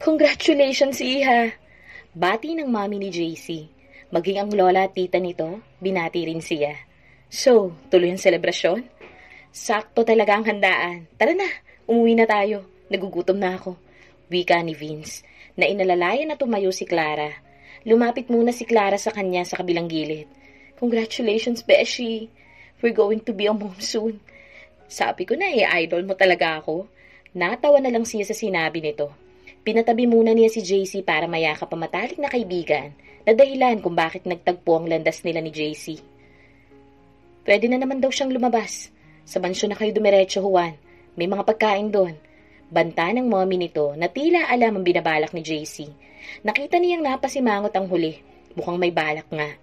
Congratulations, Iha! Bati ng mami ni JC. Maging ang lola at tita nito, binati rin siya. So, tuloy ang selebrasyon? Sakto talaga ang handaan. Tara na, umuwi na tayo. Nagugutom na ako. Wika ni Vince, na inalalayan na tumayo si Clara. Lumapit muna si Clara sa kanya sa kabilang gilid. Congratulations, Beshi. We're going to be a mom soon. Sabi ko na idol mo talaga ako. Natawa na lang siya sa sinabi nito. Pinatabi muna niya si JC para mayakap ang matalik na kaibigan na dahilan kung bakit nagtagpo ang landas nila ni JC. Pwede na naman daw siyang lumabas. Sa mansyon na kayo dumiretso, Juan. May mga pagkain doon. Banta ng mommy nito na tila alam ang binabalak ni JC. Nakita niyang napasimangot ang huli. Mukhang may balak nga.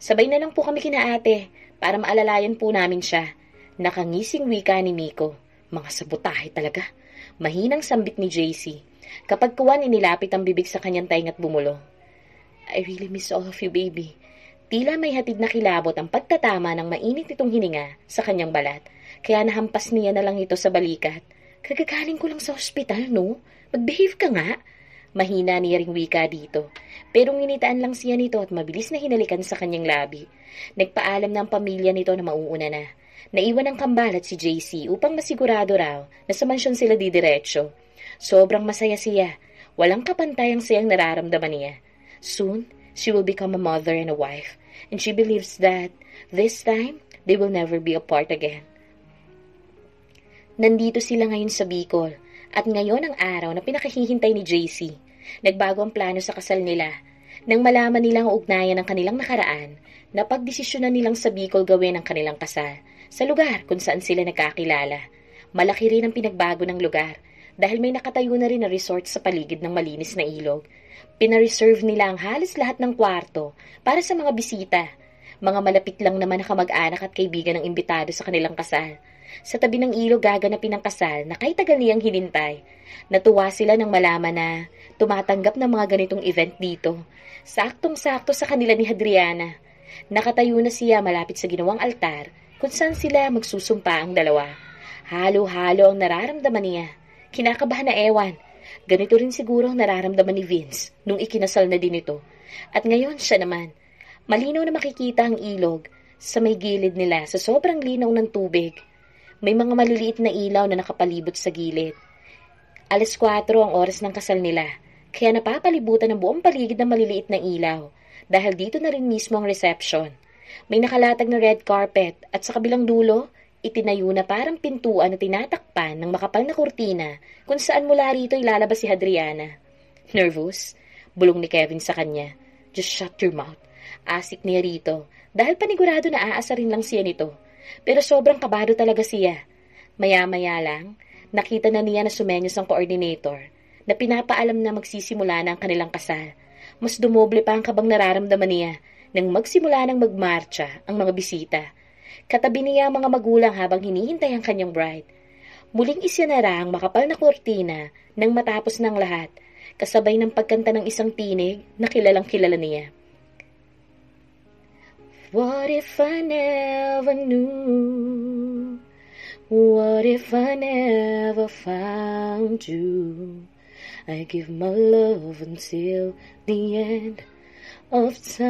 Sabay na lang po kami kina ate para maalalayan po namin siya. Nakangising wika ni Miko. Mga sabotahe talaga. Mahinang sambit ni JC. Kapag kuwan inilapit ang bibig sa kanyang taing at bumulong. I really miss all of you, baby. Tila may hatid na kilabot ang pagtatama ng mainit nitong hininga sa kanyang balat. Kaya nahampas niya na lang ito sa balikat. Kagagaling ko lang sa ospital, no? Mag-behave ka nga. Mahina niya ring wika dito. Pero nginitaan lang siya nito at mabilis na hinalikan sa kanyang labi. Nagpaalam ng pamilya nito na mauuna na. Naiwan ang kambalat si JC upang masigurado raw na sa mansyon sila didiretso. Sobrang masaya siya. Walang kapantay ang sayang nararamdaman niya. Soon, she will become a mother and a wife. And she believes that, this time, they will never be apart again. Nandito sila ngayon sa Bicol. At ngayon ang araw na pinakahihintay ni JC. Nagbago ang plano sa kasal nila. Nang malaman nilang ugnayan ng kanilang nakaraan, napagdesisyonan nilang sa Bicol gawin ang kanilang kasal. Sa lugar kung saan sila nagkakilala. Malaki rin ang pinagbago ng lugar. Dahil may nakatayo na rin na resort sa paligid ng malinis na ilog. Pinareserve nila ang halos lahat ng kwarto para sa mga bisita. Mga malapit lang naman na kamag-anak at kaibigan ng imbitado sa kanilang kasal. Sa tabi ng ilog gaganapin ang kasal na kahit tagal niyang hinintay. Natuwa sila nang malaman na tumatanggap ng mga ganitong event dito. Saktong-sakto sa kanila ni Hadriana. Nakatayo na siya malapit sa ginawang altar kung saan sila magsusumpa ang dalawa. Halo-halo ang nararamdaman niya. Kinakabahan na ewan. Ganito rin siguro ang nararamdaman ni Vince nung ikinasal na din ito. At ngayon siya naman. Malinaw na makikita ang ilog sa may gilid nila sa sobrang linaw ng tubig. May mga maliliit na ilaw na nakapalibot sa gilid. 4:00 ang oras ng kasal nila, kaya napapalibutan ang buong paligid ng maliliit na ilaw dahil dito na rin mismo ang reception. May nakalatag na red carpet at sa kabilang dulo, itinayo na parang pintuan na tinatakpan ng makapal na kurtina kung saan mula rito ilalabas si Hadriana. Nervous? Bulong ni Kevin sa kanya. Just shut your mouth. Asik niya rito dahil panigurado na aasarin lang siya nito. Pero sobrang kabado talaga siya. Maya-maya lang, nakita na niya na sumenyos ang coordinator na pinapaalam na magsisimula na ang kanilang kasal. Mas dumoble pa ang kabang nararamdaman niya nang magsimula ng magmarcha ang mga bisita. Katabi niya ang mga magulang habang hinihintay ang kanyang bride. Muling isinara ang makapal na kurtina nang matapos ng lahat, kasabay ng pagkanta ng isang tinig na kilalang kilala niya. What if I never knew? What if I never found you? I give my love until the end of time.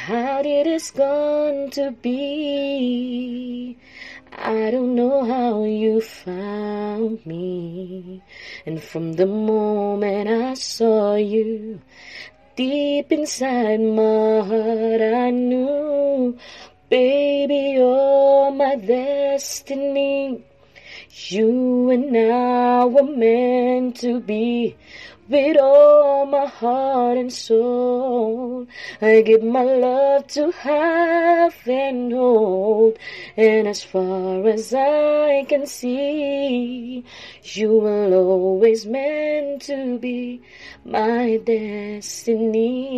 How did this gone to be? I don't know how you found me. And from the moment I saw you, deep inside my heart I knew, baby, you're my destiny. You and I were meant to be. With all my heart and soul, I give my love to have and hold. And as far as I can see, you will always meant to be my destiny.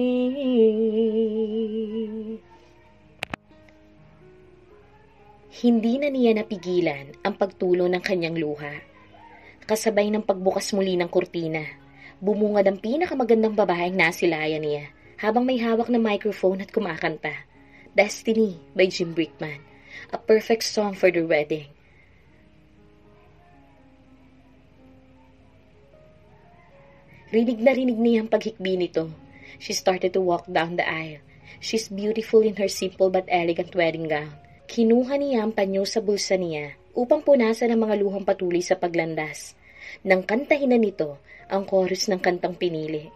Hindi na niya napigilan ang pagtulo ng kanyang luha. Kasabay ng pagbukas muli ng kurtina, bumungad ang pinakamagandang babaeng nasilayan niya habang may hawak na microphone at kumakanta. Destiny by Jim Brickman, a perfect song for the wedding. Rinig na rinig niya ang paghikbi nito. She started to walk down the aisle. She's beautiful in her simple but elegant wedding gown. Kinuha niya ang panyo sa bulsa niya upang punasan ang mga luhang patuloy sa paglandas. Nang kantahin na nito ang chorus ng kantang pinili.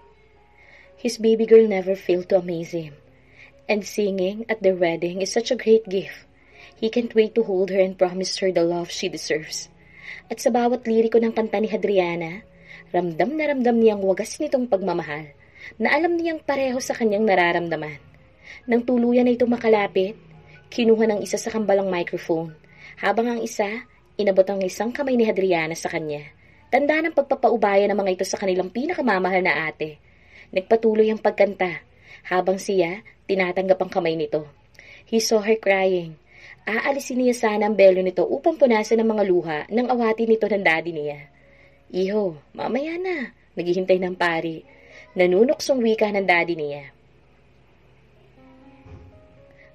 His baby girl never failed to amaze him. And singing at their wedding is such a great gift. He can't wait to hold her and promise her the love she deserves. At sa bawat liriko ng kanta ni Hadriana, ramdam na ramdam niyang wagas nitong pagmamahal na alam niyang pareho sa kanyang nararamdaman. Nang tuluyan na itong makalapit, kinuha ng isa sa kambalang microphone, habang ang isa, inabot ang isang kamay ni Hadriana sa kanya. Tanda ng pagpapaubaya ng mga ito sa kanilang pinakamamahal na ate. Nagpatuloy ang pagkanta, habang siya, tinatanggap ang kamay nito. He saw her crying. Aalisin niya sana ang belo nito upang punasan ang mga luha nang awatin nito ng daddy niya. Iho, mamaya na, naghihintay ng pari. Nanunuksong wika ng daddy niya.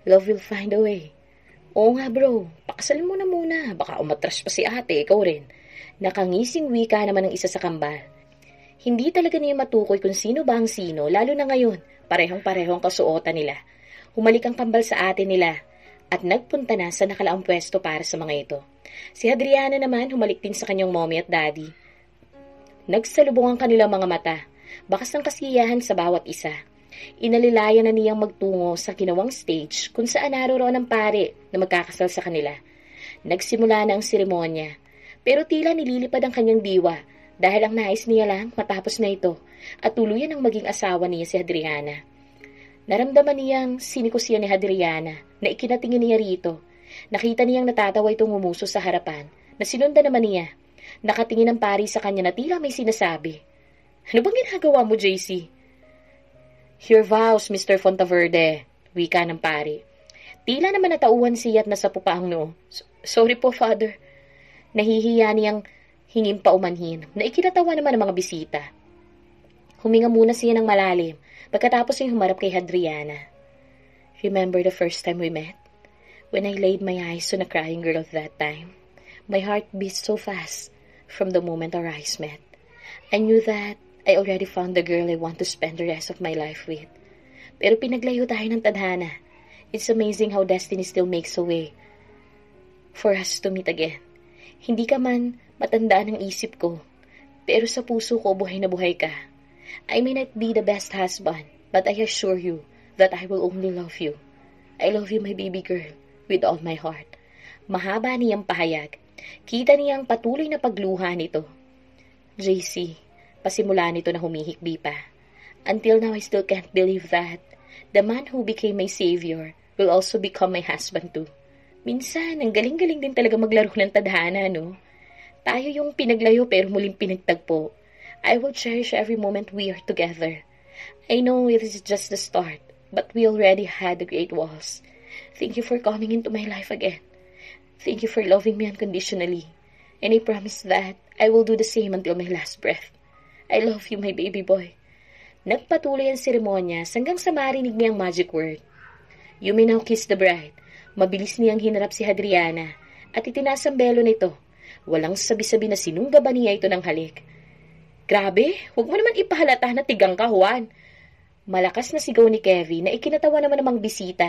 Love will find a way. Oo nga bro, pakasalin mo na muna, baka umatras pa si ate, ikaw rin. Nakangising wika naman ng isa sa kambal. Hindi talaga niya matukoy kung sino ba ang sino, lalo na ngayon, parehong-parehong kasuotan nila. Humalik ang kambal sa ate nila, at nagpunta na sa nakalaang pwesto para sa mga ito. Si Hadriana naman humalik din sa kanyang mommy at daddy. Nagsalubong ang kanilang mga mata, bakas ng kasiyahan sa bawat isa. Inalilayan na niyang magtungo sa ginawang stage kung saan naroroon ang pare na magkakasal sa kanila. Nagsimula na ang seremonya, pero tila nililipad ang kanyang diwa dahil ang nais niya lang matapos na ito at tuluyan ang maging asawa niya si Hadriana. Naramdaman niyang siniko siya ni Hadriana na ikinatingin niya rito. Nakita niyang natatawa itong umuso sa harapan na sinundan naman niya. Nakatingin ang pari sa kanya na tila may sinasabi. Ano bang ginagawa mo, JC? Your vows, Mr. Fontaverde, wika ng pari. Tila naman natauhan siya at nasapo pa ang noo. Sorry po, Father. Nahihiya niyang hingin pa umanhin na ikinatawa naman ang mga bisita. Huminga muna siya ng malalim pagkatapos ay humarap kay Hadriana. Remember the first time we met? When I laid my eyes on a crying girl at that time, my heart beat so fast from the moment our eyes met. I knew that I already found the girl I want to spend the rest of my life with. Pero pinaglayo tayo ng tadhana. It's amazing how destiny still makes a way for us to meet again. Hindi ka man matandaan ng isip ko, pero sa puso ko buhay na buhay ka. I may not be the best husband, but I assure you that I will only love you. I love you, my baby girl, with all my heart. Mahaba niyang pahayag. Kita niyang patuloy na pagluha nito. JC, pasimula nito na humihikbi pa. Until now, I still can't believe that the man who became my savior will also become my husband too. Minsan, ang galing-galing din talaga maglaro ng tadhana, no? Tayo yung pinaglayo pero muling pinagtagpo. I will cherish every moment we are together. I know it is just the start, but we already had the great walls. Thank you for coming into my life again. Thank you for loving me unconditionally. And I promise that I will do the same until my last breath. I love you, my baby boy. Nagpatuloy ang seremonya hanggang sa marinig niya ang magic word. You may now kiss the bride. Mabilis niyang hinarap si Hadriana at itinaas ang belo nito. Walang sabi-sabi na sinungga ba niya ito ng halik. Grabe, huwag mo naman ipahalata na tigang ka, Juan. Malakas na sigaw ni Kevin na ikinatawa naman ng mga bisita.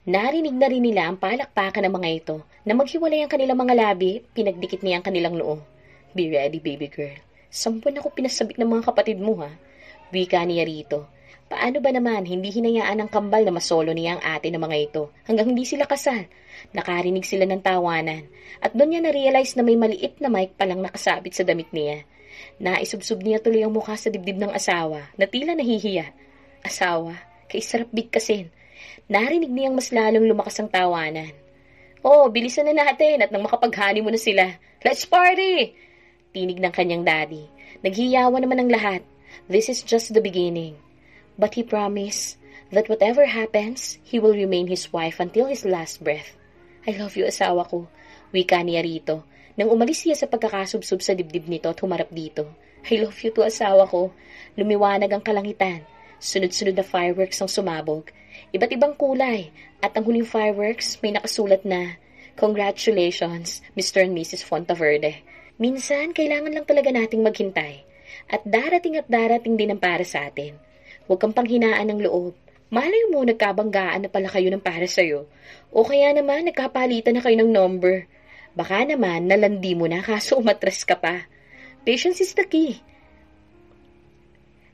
Narinig na rin nila ang palakpakan ng mga ito na maghiwalay ang kanilang mga labi, pinagdikit niya ang kanilang noo. Be ready, baby girl. 10 ako pinasabik ng mga kapatid mo, ha? Wika niya rito. Paano ba naman hindi hinayaan ng kambal na masolo niya ang ate ng mga ito hanggang hindi sila kasal? Nakarinig sila ng tawanan at doon niya na-realize na may maliit na mic palang nakasabit sa damit niya. Naisubsob niya tuloy ang mukha sa dibdib ng asawa na tila nahihiya. Asawa, kay sarap bigkasin. Narinig niyang mas lalong lumakas ang tawanan. Oh, bilisan na natin at nang makapaghani mo na sila. Let's party! Tinig ng kanyang daddy. Naghiyawan naman ang lahat. This is just the beginning. But he promised that whatever happens, he will remain his wife until his last breath. I love you, asawa ko. Wika niya rito. Nang umalis siya sa pagkakasubsob sa dibdib nito at humarap dito. I love you to, asawa ko. Lumiwanag ang kalangitan. Sunod-sunod na fireworks ang sumabog. Iba't ibang kulay. At ang huling fireworks may nakasulat na, Congratulations, Mr. and Mrs. Fontaverde. Minsan, kailangan lang talaga nating maghintay. at darating din ang para sa atin. Huwag kang panghinaan ng loob. Malay mo, nagkabanggaan na pala kayo ng para sa'yo. O kaya naman, nagkapalitan na kayo ng number. Baka naman, nalandi mo na kaso umatras ka pa. Patience is the key.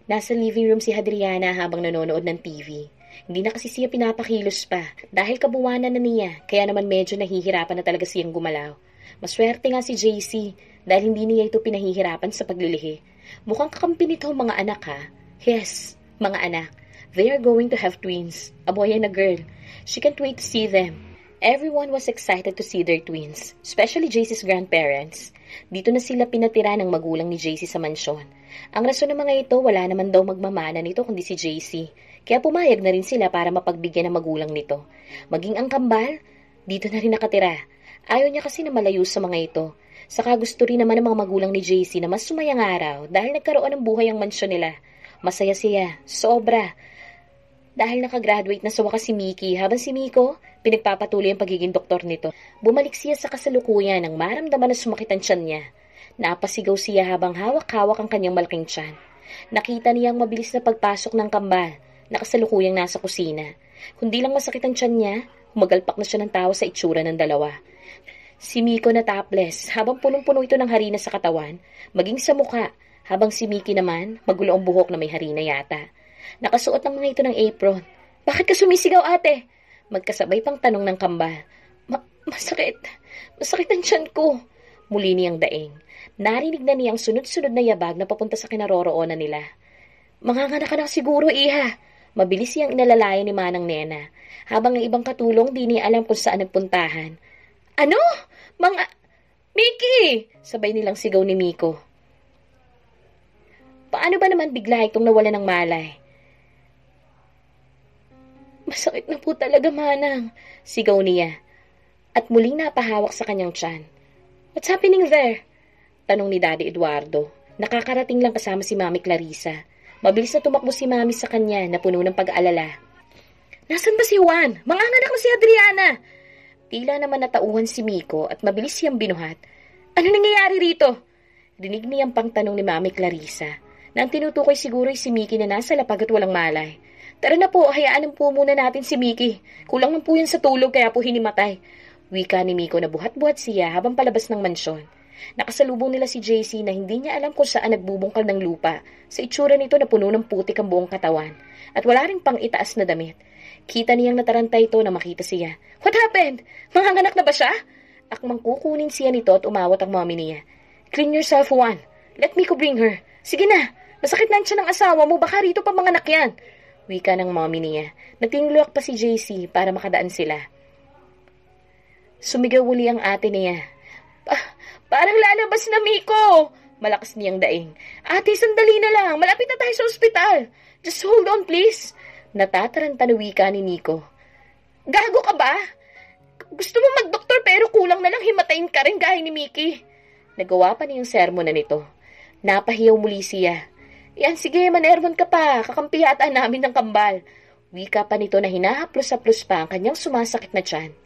Nasa living room si Hadriana habang nanonood ng TV. Hindi na kasi siya pinapakilos pa dahil kabuwanan na niya, kaya naman medyo nahihirapan na talaga siyang gumalaw. Maswerte nga si JC dahil hindi niya ito pinahihirapan sa paglilihi. Mukhang kakampi nito mga anak ha. Yes, mga anak. They are going to have twins, a boy and a girl. She can't wait to see them. Everyone was excited to see their twins, especially JC's grandparents. Dito na sila pinatira ng magulang ni JC sa mansyon. Ang rason ng mga ito, wala naman daw magmamana nito kundi si JC. Kaya pumayag na rin sila para mapagbigyan ng magulang nito. Maging ang kambal, dito na rin nakatira. Ayaw niya kasi na malayo sa mga ito. Saka gusto rin naman ng mga magulang ni JC na mas sumayang araw dahil nagkaroon ng buhay ang mansyon nila. Masaya siya, sobra. Dahil nakagraduate na sa wakas si Mickey, habang si Miko, pinagpapatuloy ang pagiging doktor nito. Bumalik siya sa kasalukuyan nang maramdaman na sumakit ang tiyan niya. Napasigaw siya habang hawak-hawak ang kanyang malaking tiyan. Nakita niya ang mabilis na pagpasok ng kambal, nakasalukuyang nasa kusina. Kundi lang masakit ang tiyan niya, humagalpak na siya ng tawa sa itsura ng dalawa. Si Miko na topless, habang punong-puno ito ng harina sa katawan, maging sa mukha, habang si Mickey naman, magulo ang buhok na may harina yata. Nakasuot ng mga ito ng apron. Bakit ka sumisigaw, ate? Magkasabay pang tanong ng kambal. Masakit. Masakit ang tiyan ko. Muli niyang daing. Narinig na niyang sunod-sunod na yabag na papunta sa kinaroroonan nila. Manganganak ka na siguro, iha. Mabilis siyang inalalayan ni Manang Nena. Habang ang ibang katulong di niya alam kung saan nagpuntahan. Ano? Mickey! Sabay nilang sigaw ni Miko. Paano ba naman bigla itong nawala ng malay? Masakit na po talaga, Manang. Sigaw niya. At muling napahawak sa kanyang tiyan. What's happening there? Tanong ni Daddy Eduardo. Nakakarating lang kasama si Mami Clarissa. Mabilis na tumakbo si Mami sa kanya na puno ng pag-aalala. Nasaan ba si Juan? Manganganak na si Adriana! Tila naman natauhan si Miko at mabilis siyang binuhat. Ano nangyayari rito? Rinig niyang pangtanong ni Mami Clarissa. Na ang tinutukoy siguro ay si Mickey na nasa lapag at walang malay. Tara na po, hayaan po muna natin si Mickey. Kulang man po yan sa tulog kaya po hinimatay. Wika ni Miko na buhat-buhat siya habang palabas ng mansyon. Nakasalubong nila si JC na hindi niya alam kung saan nagbubungkal ng lupa. Sa itsura nito na puno ng putik ang buong katawan. At wala ring pang itaas na damit. Kita niyang nataranta ito na makita siya. What happened? Manganganak na ba siya? Akmang kukunin siya nito at umawat ang mommy niya. Clean yourself, Juan. Let Miko bring her. Sige na. Masakit na siya ng asawa mo. Baka rito pa manganak yan. Wika ng mommy niya. Nagtingluwak pa si JC para makadaan sila. Sumigaw uli ang ate niya. Parang lalabas na, Miko! Malakas niyang daing. Ate, sandali na lang. Malapit na tayo sa ospital. Just hold on, please. Natataranta na wika ni Miko. Gago ka ba? Gusto mo magdoktor pero kulang na lang himatayin ka rin gaya ni Mickey. Nagawa pa niyang sermon na nito. Napahiyaw muli siya. Yan, sige, manervon ka pa. Kakampi yata namin ng kambal. Wika pa nito na hinahaplos-haplos pa ang kanyang sumasakit na tiyan.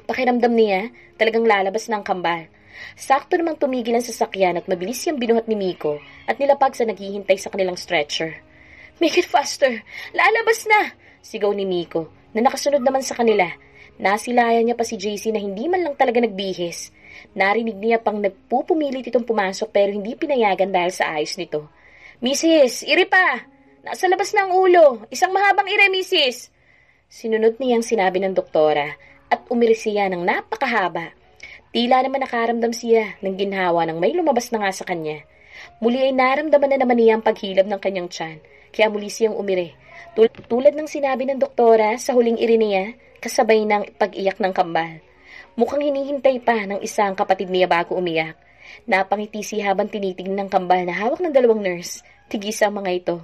Pakiramdam niya, talagang lalabas ng kambal. Sakto namang tumigil ang sasakyan at mabilis siyang binuhat ni Miko at nilapag sa naghihintay sa kanilang stretcher. Make it faster! Lalabas na! Sigaw ni Miko na nakasunod naman sa kanila. Nasilayan niya pa si JC na hindi man lang talaga nagbihis. Narinig niya pang nagpupumilit itong pumasok pero hindi pinayagan dahil sa ayos nito. Mrs. Iri pa! Nasa labas na ang ulo! Isang mahabang ire, Mrs. Sinunod niyang sinabi ng doktora at umiri siya ng napakahaba. Tila naman nakaramdam siya ng ginhawa nang may lumabas na nga sa kanya. Muli ay naramdaman na naman niya ang paghilab ng kanyang tiyan, kaya muli siyang umiri. Tulad ng sinabi ng doktora sa huling iri niya, kasabay ng pag-iyak ng kambal. Mukhang hinihintay pa ng isang kapatid niya bago umiyak. Napangiti siya habang tinitingnan ng kambal na hawak ng dalawang nurse. Tigisa ang mga ito.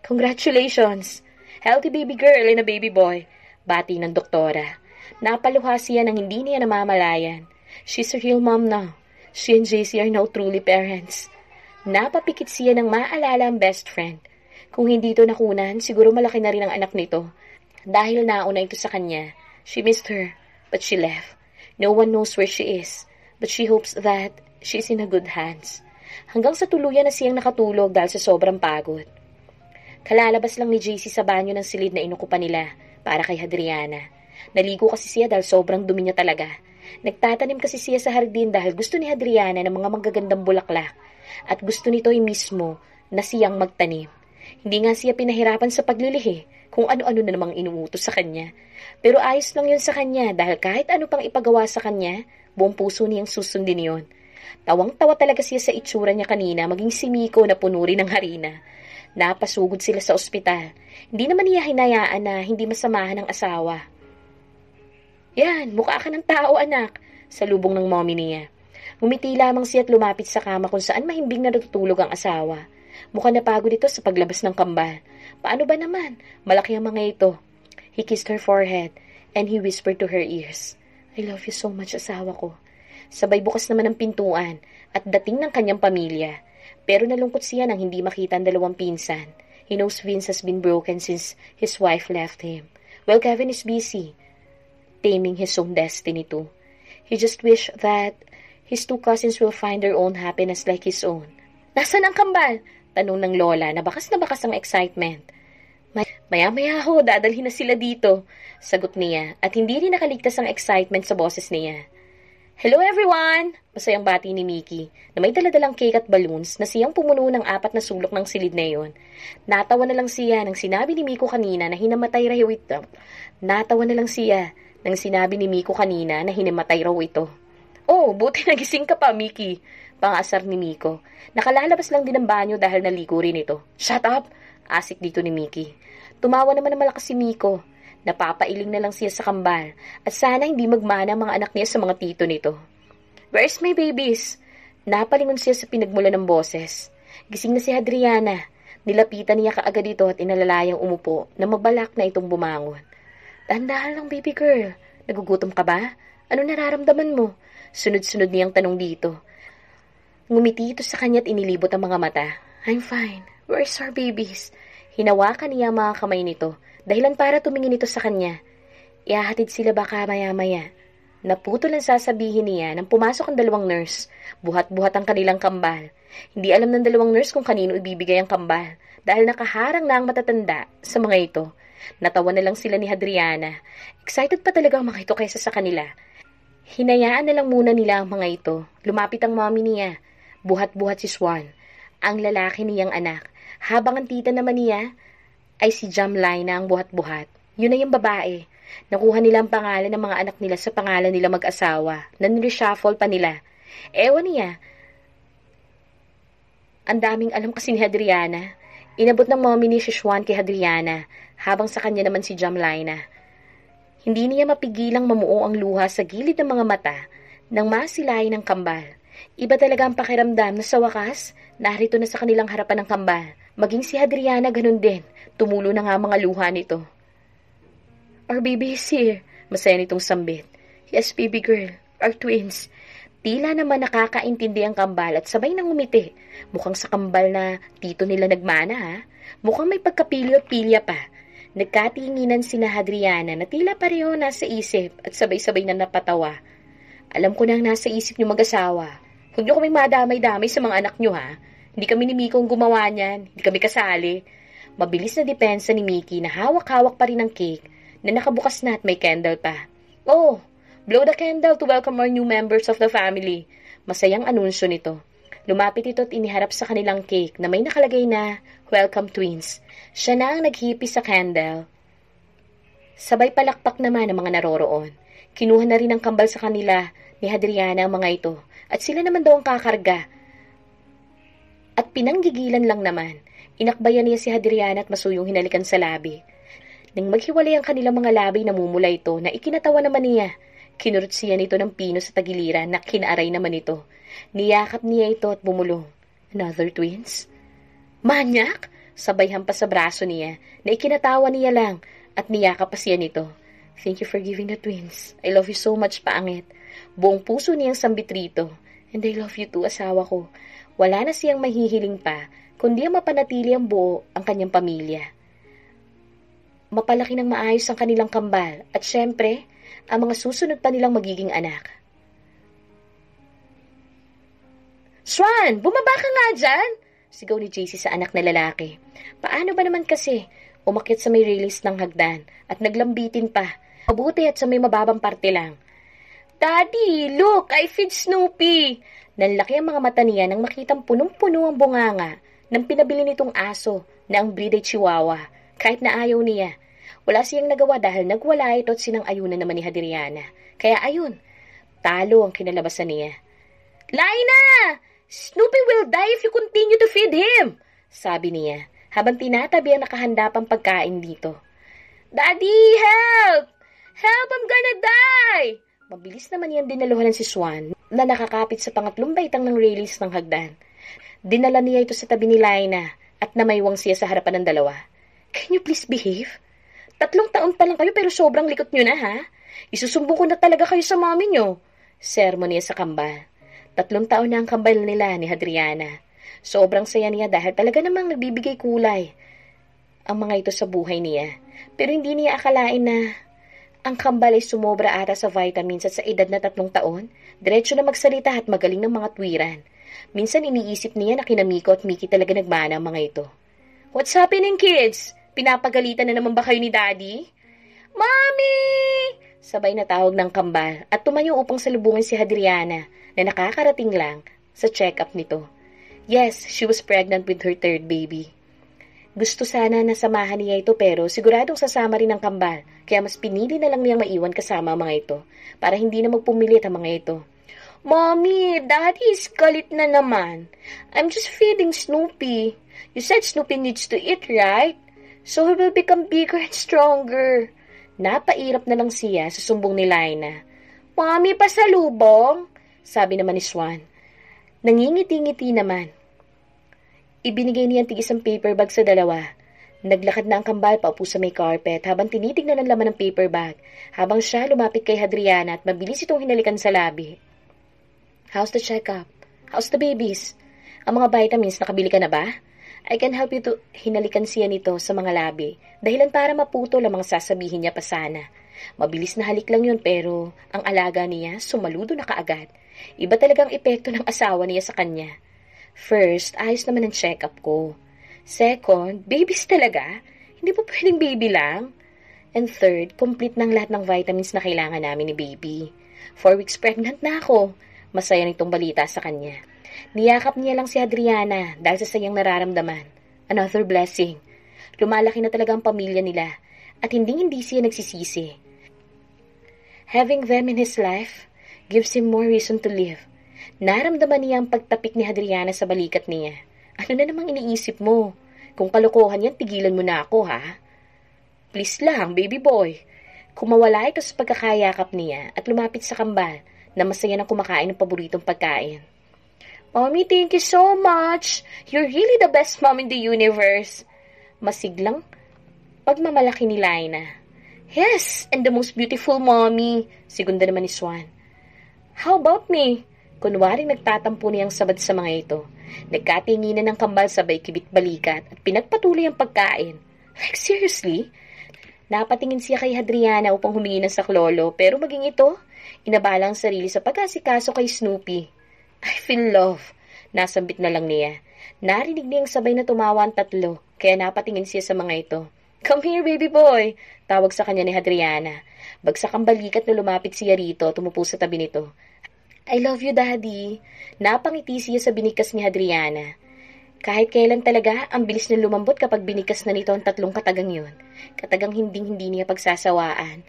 Congratulations! Healthy baby girl and a baby boy. Bati ng doktora. Napaluha siya nang hindi niya namamalayan. She's a real mom now. She and JC are now truly parents. Napapikit siya nang maalala ang best friend. Kung hindi ito nakunan, siguro malaki na rin ang anak nito. Dahil nauna ito sa kanya. She missed her, but she left. No one knows where she is, but she hopes that she's in a good hands. hanggang sa tuluyan na siyang nakatulog dahil sa sobrang pagod. Kalalabas lang ni JC sa banyo ng silid na inukupan nila para kay Hadriana. Naligo kasi siya dahil sobrang dumi niya talaga. Nagtatanim kasi siya sa hardin dahil gusto ni Hadriana ng mga magagandang bulaklak at gusto nito ay mismo na siyang magtanim. Hindi nga siya pinahirapan sa paglilihi kung ano-ano na namang inuutos sa kanya. Pero ayos lang yun sa kanya dahil kahit ano pang ipagawa sa kanya, buong puso niyang susundin yun. Tawang-tawa talaga siya sa itsura niya kanina, maging si Miko na puno rin ng harina. Napasugod sila sa ospital. Hindi naman niya hinayaan na hindi masamahan ng asawa. Yan, mukha ka ng tao, anak, salubong ng mommy niya. Ngumiti lamang siya at lumapit sa kama kung saan mahimbing na natutulog ang asawa. Mukhang napagod ito sa paglabas ng kambal. Paano ba naman? Malaki ang mga ito. He kissed her forehead and he whispered to her ears, I love you so much, asawa ko. Sabay bukas naman ang pintuan at dating ng kanyang pamilya. Pero nalungkot siya nang hindi makita ang dalawang pinsan. He knows Vince has been broken since his wife left him. Well, Kevin is busy, taming his own destiny too. He just wished that his two cousins will find their own happiness like his own. Nasaan ang kambal? Tanong ng lola na bakas ang excitement. Maya-maya ho, dadalhin na sila dito, sagot niya at hindi rin nakaligtas ang excitement sa boses niya. Hello everyone! Masayang bati ni Mickey na may daladalang cake at balloons na siyang pumuno ng 4 na sulok ng silid na iyon. Natawa na lang siya nang sinabi ni Miko kanina na hinamatay raw ito. Oh, buti nagising ka pa, Mickey. Pangasar ni Miko. Nakalalabas lang din ng banyo dahil naligo rin ito. Shut up! Asik dito ni Mickey. Tumawa naman na malakas si Miko. Napapailing na lang siya sa kambal at sana hindi magmana ang mga anak niya sa mga tito nito. Where's my babies? Napalingon siya sa pinagmula ng boses. Gising na si Hadriana. Nilapitan niya kaagad ito at inalalayang umupo na mabalak na itong bumangon. Dahan-dahan lang, baby girl. Nagugutom ka ba? Ano nararamdaman mo? Sunod-sunod niyang tanong dito. Ngumiti ito sa kanya at inilibot ang mga mata. I'm fine. Where's our babies? Hinawakan niya ang mga kamay nito, dahilan para tumingin ito sa kanya. Ihahatid sila baka maya-maya. Naputol ang sasabihin niya nang pumasok ang 2 nurse. Buhat-buhat ang kanilang kambal. Hindi alam ng 2 nurse kung kanino ibibigay ang kambal, dahil nakaharang na ang matatanda sa mga ito. Natawa na lang sila ni Hadriana. Excited pa talaga ang mga ito kaysa sa kanila. Hinayaan na lang muna nila ang mga ito. Lumapit ang mommy niya. Buhat-buhat si Swan, ang lalaki niyang anak. Habang ang tita naman niya ay si Jamline na ang buhat-buhat. Yun na yung babae. Nakuha nila ang pangalan ng mga anak nila sa pangalan nila mag-asawa. Nanireshuffle pa nila. Ewan niya. Ang daming alam kasi ni Hadriana. Inabot ng mommy ni Swan kay Hadriana, habang sa kanya naman si Jamlina. Hindi niya mapigilang mamuo ang luha sa gilid ng mga mata nang masilayan ng kambal. Iba talaga ang pakiramdam na sa wakas, narito na sa kanilang harapan ng kambal. Maging si Hadriana ganun din. Tumulo na nga mga luha nito. Our baby is here. Masaya nitong sambit. Yes, baby girl. Our twins. Tila naman nakakaintindi ang kambal at sabay nang umiti. Mukhang sa kambal na tito nila nagmana ha. Mukhang may pagkapilyo-pilya pa. Nagkatinginan sina Hadriana na tila pareho nasa isip at sabay-sabay na napatawa. Alam ko na ang nasa isip niyo mag-asawa. Huwag niyo kaming madamay-damay sa mga anak niyo ha. Hindi kami ni Miko ang gumawa niyan. Hindi kami kasali. Mabilis na depensa ni Mickey na hawak-hawak pa rin ang cake na nakabukas na at may candle pa. Oh, blow the candle to welcome our new members of the family. Masayang anunsyo nito. Lumapit ito at iniharap sa kanilang cake na may nakalagay na Welcome Twins. Siya na ang naghipi sa candle. Sabay palakpak naman ang mga naroroon. Kinuha na rin ang kambal sa kanila ni Hadriana ang mga ito at sila naman daw ang kakarga. At pinanggigilan lang naman. Inakbayan niya si Hadriana at masuyong hinalikan sa labi. Nang maghiwalay ang kanilang mga labi, namumula ito na ikinatawa naman niya. Kinurot siya nito ng pino sa tagiliran na kinaaray naman ito. Niyakap niya ito at bumulong. Another twins? Manyak! Sabay hampas sa braso niya na ikinatawa niya lang at niyakap pa siya nito. Thank you for giving the twins. I love you so much, paangit. Buong puso niyang sambit rito. And I love you too, asawa ko. Wala na siyang mahihiling pa, kundi ang mapanatili ang buo ang kanyang pamilya. Mapalaki ng maayos ang kanilang kambal at syempre, ang mga susunod pa nilang magiging anak. Swan, bumaba ka nga dyan! Sigaw ni JC sa anak na lalaki. Paano ba naman kasi? Umakyat sa may release ng hagdan at naglambitin pa. Mabuti at sa may mababang parte lang. Daddy, look! I feed Snoopy! Nanlaki ang mga mata niya nang makitang punong-puno ang bunganga ng pinabili nitong aso na ang breed ay Chihuahua. Kahit na ayaw niya. Wala siyang nagawa dahil nagwala ito at sinang-ayunan naman ni Hadriana. Kaya ayun, talo ang kinalabasan niya. Laina! Snoopy will die if you continue to feed him! Sabi niya, habang tinatabi ang nakahanda pang pagkain dito. Daddy, help! Help, I'm gonna die! Mabilis naman niyang dinaluhan si Swan na nakakapit sa pangatlong baitang ng release ng hagdan. Dinala niya ito sa tabi ni Laina at namaywang siya sa harapan ng dalawa. Can you please behave? 3 taon pa lang kayo pero sobrang likot nyo na ha? Isusumbong ko na talaga kayo sa mami nyo. Sermon niya sa kambal. 3 taon na ang kambal nila ni Hadriana. Sobrang saya niya dahil talaga namang nagbibigay kulay ang mga ito sa buhay niya. Pero hindi niya akalain na ang kambal ay sumobra ata sa vitamins at sa edad na 3 taon, diretso na magsalita at magaling ng mga tuwiran. Minsan iniisip niya na kina Miko at Mickey talaga nagmana ang mga ito. What's happening, kids? Pinapagalitan na naman ba kayo ni Daddy? Mommy! Sabay na tawag ng kambal at tumayo upang salubungin si Hadriana na nakakarating lang sa check-up nito. Yes, she was pregnant with her 3rd baby. Gusto sana na samahan niya ito pero siguradong sasama rin ang kambal kaya mas pinili na lang niyang maiwan kasama ang mga ito para hindi na magpumilit ang mga ito. Mommy, Daddy is galit na naman. I'm just feeding Snoopy. You said Snoopy needs to eat, right? So he will become bigger and stronger. Napairap na lang siya sa sumbong ni Laina. Mommy, pasalubong? Sabi naman ni Swan. Nangingiti-ngiti naman. Ibinigay niya ang tig-isang paper bag sa dalawa. Naglakad na ang kambal paupo sa may carpet habang tinitignan ang laman ng paper bag habang siya lumapit kay Hadriana at mabilis itong hinalikan sa labi. How's the check-up? How's the babies? Ang mga vitamins nakabili ka na ba? I can help you to hinalikan siya nito sa mga labi dahilan para maputol ang mga sasabihin niya pa sana. Mabilis na halik lang yun pero ang alaga niya sumaludo na kaagad. Iba talagang epekto ng asawa niya sa kanya. First, ayos naman ang check-up ko. Second, babies talaga? Hindi po pwedeng baby lang? And third, complete ng lahat ng vitamins na kailangan namin ni baby. 4 weeks pregnant na ako. Masaya nitong balita sa kanya. Niyakap niya lang si Hadriana dahil sa sayang nararamdaman. Another blessing. Lumalaki na talaga ang pamilya nila at hindi siya nagsisisi. Having them in his life gives him more reason to live. Naramdaman niya ang pagtapik ni Hadriana sa balikat niya. Ano na namang iniisip mo? Kung kalokohan yan, tigilan mo na ako, ha? Please lang, baby boy. Kumawala ito sa pagkakayakap niya at lumapit sa kambal na masaya nang kumakain ng paboritong pagkain. Mommy, thank you so much. You're really the best mom in the universe. Masiglang pagmamalaki ni Laina. Yes, and the most beautiful mommy. Segunda naman ni Swan. How about me? Kunwaring nagtatampo niyang sabad sa mga ito. Nagkatinginan ng kambal sabay kibit-balikat at pinagpatuloy ang pagkain. Like seriously? Napatingin siya kay Hadriana upang humingi ng saklolo pero maging ito, inabala ang sarili sa pag-asikaso kay Snoopy. I feel love. Nasambit na lang niya. Narinig niyang sabay na tumawa ang tatlo, kaya napatingin siya sa mga ito. Come here, baby boy! Tawag sa kanya ni Hadriana. Bagsak ang balikat na lumapit siya rito, tumupo sa tabi nito. I love you, Daddy. Napangiti siya sa binikas ni Hadriana. Kahit kailan talaga, ang bilis na lumambot kapag binikas na nito ang 3 katagang yun. Katagang hindi niya pagsasawaan.